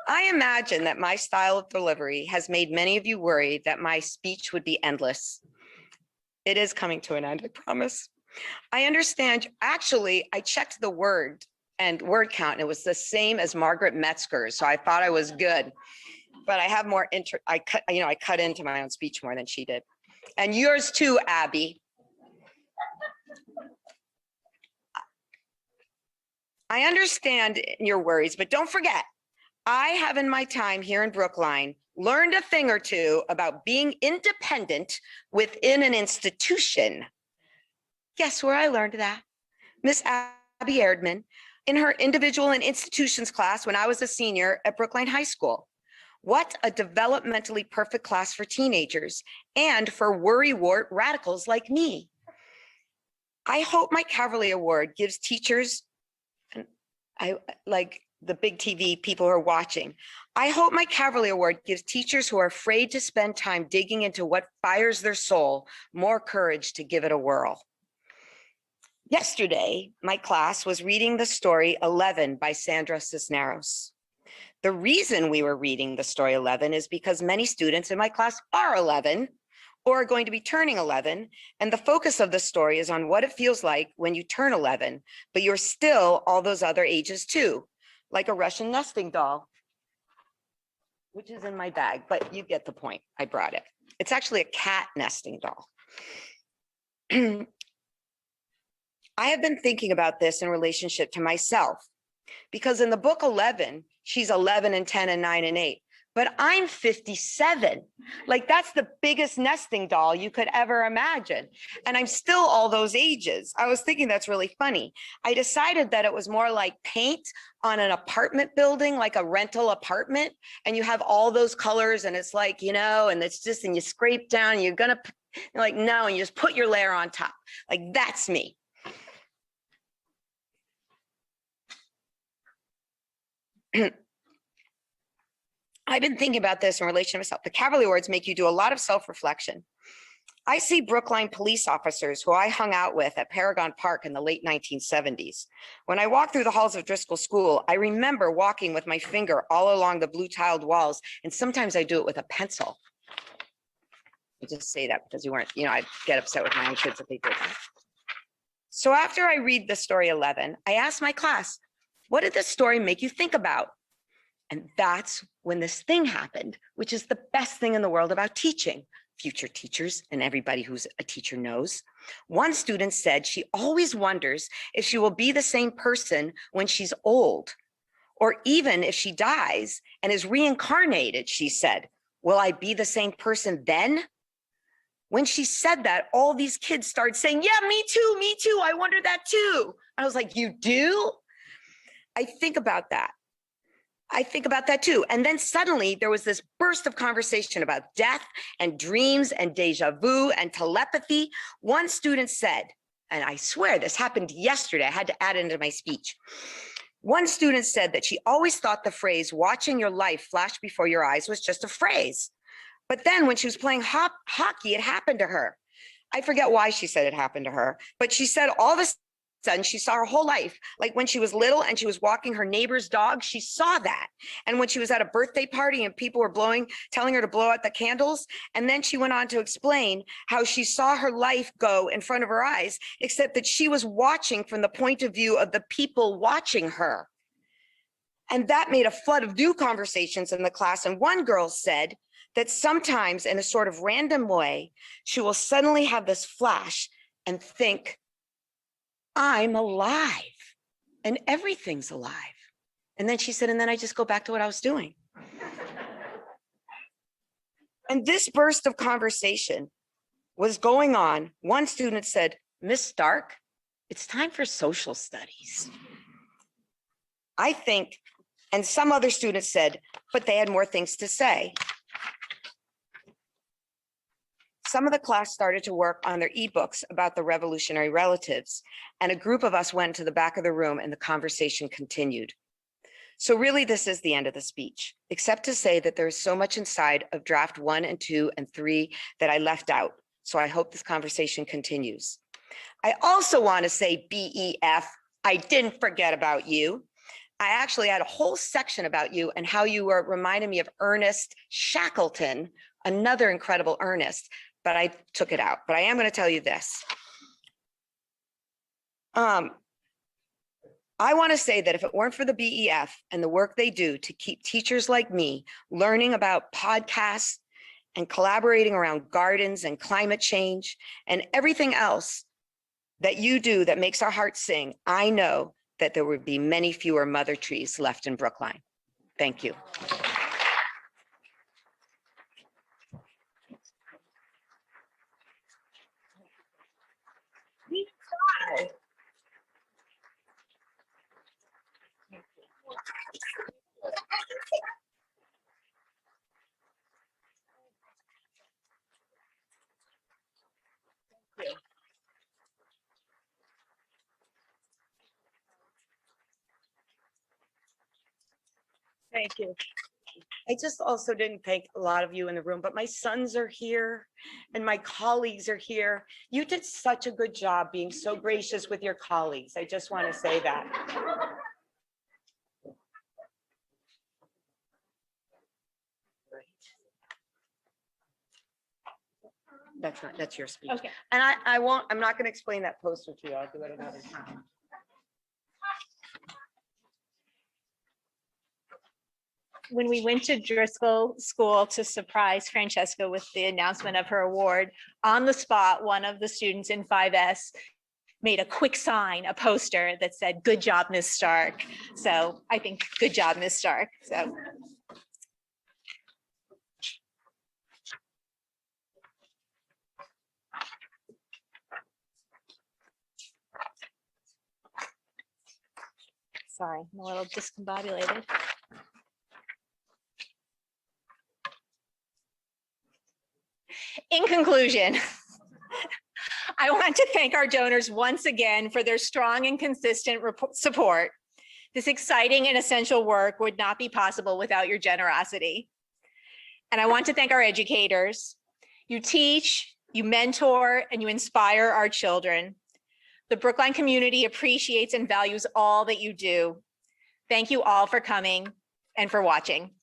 I imagine that my style of delivery has made many of you worry that my speech would be endless. It is coming to an end, I promise. I understand. Actually, I checked the word count, and it was the same as Margaret Metzger's, so I thought I was good. But I have more I cut into my own speech more than she did. And yours too, Abby. I understand your worries, but don't forget, I have in my time here in Brookline learned a thing or two about being independent within an institution. Guess where I learned that? Miss Abby Erdman in her individual and institutions class when I was a senior at Brookline High School. What a developmentally perfect class for teenagers and for worrywart radicals like me. I hope my Caverly Award gives teachers, and I like the big TV people who are watching. I hope my Caverly Award gives teachers who are afraid to spend time digging into what fires their soul more courage to give it a whirl. Yesterday, my class was reading the story 11 by Sandra Cisneros. The reason we were reading the story 11 is because many students in my class are 11 or are going to be turning 11. And the focus of the story is on what it feels like when you turn 11, but you're still all those other ages too, like a Russian nesting doll, which is in my bag, but you get the point. I brought it. It's actually a cat nesting doll. I have been thinking about this in relationship to myself, because in the book 11, she's 11 and 10 and 9 and 8, but I'm 57. Like that's the biggest nesting doll you could ever imagine. And I'm still all those ages. I was thinking that's really funny. I decided that it was more like paint on an apartment building, like a rental apartment, and you have all those colors and it's like, you know, and it's just, and you scrape down and you're like, no, and you just put your layer on top. Like that's me. I've been thinking about this in relation to myself. The Cavalry Awards make you do a lot of self-reflection. I see Brookline police officers who I hung out with at Paragon Park in the late 1970s. When I walked through the halls of Driscoll School, I remember walking with my finger all along the blue tiled walls, and sometimes I do it with a pencil. I just say that because you weren't, you know, I'd get upset with my own kids if they did. So after I read the story 11, I asked my class, what did this story make you think about? And that's when this thing happened, which is the best thing in the world about teaching. Future teachers and everybody who's a teacher knows. One student said she always wonders if she will be the same person when she's old, or even if she dies and is reincarnated, she said, will I be the same person then? When she said that, all these kids started saying, yeah, me too, I wonder that too. I was like, you do? I think about that. I think about that too. And then suddenly there was this burst of conversation about death and dreams and deja vu and telepathy. One student said, and I swear this happened yesterday, I had to add it into my speech. One student said that she always thought the phrase watching your life flash before your eyes was just a phrase. But then when she was playing hockey, it happened to her. I forget why she said it happened to her, but she said all of a sudden she saw her whole life. Like when she was little and she was walking her neighbor's dog, she saw that. And when she was at a birthday party and people were telling her to blow out the candles. And then she went on to explain how she saw her life go in front of her eyes, except that she was watching from the point of view of the people watching her. And that made a flood of new conversations in the class. And one girl said that sometimes in a sort of random way, she will suddenly have this flash and think, I'm alive and everything's alive. And then she said, and then I just go back to what I was doing. And this burst of conversation was going on. One student said, Miss Stark, it's time for social studies. I think, and some other students said, but they had more things to say. Some of the class started to work on their ebooks about the revolutionary relatives, and a group of us went to the back of the room and the conversation continued. So really, this is the end of the speech, except to say that there's so much inside of draft 1 and 2 and 3 that I left out. So I hope this conversation continues. I also want to say BEF, I didn't forget about you. I actually had a whole section about you and how you were reminding me of Ernest Shackleton, another incredible Ernest, but I took it out. But I am going to tell you this. I want to say that if it weren't for the BEF and the work they do to keep teachers like me learning about podcasts and collaborating around gardens and climate change and everything else that you do that makes our hearts sing, I know that there would be many fewer mother trees left in Brookline. Thank you. Thank you. I just also didn't thank a lot of you in the room, but my sons are here and my colleagues are here. You did such a good job being so gracious with your colleagues. I just want to say that. That's your speech. Okay. And I'm not going to explain that poster to you. I'll do it another time. When we went to Driscoll School to surprise Francesca with the announcement of her award, on the spot, one of the students in 5S made a quick sign, a poster that said, "Good job, Ms. Stark." So I think good job, Ms. Stark. So. Sorry, I'm a little discombobulated. In conclusion, I want to thank our donors once again for their strong and consistent support. This exciting and essential work would not be possible without your generosity. And I want to thank our educators. You teach, you mentor, and you inspire our children. The Brookline community appreciates and values all that you do. Thank you all for coming and for watching.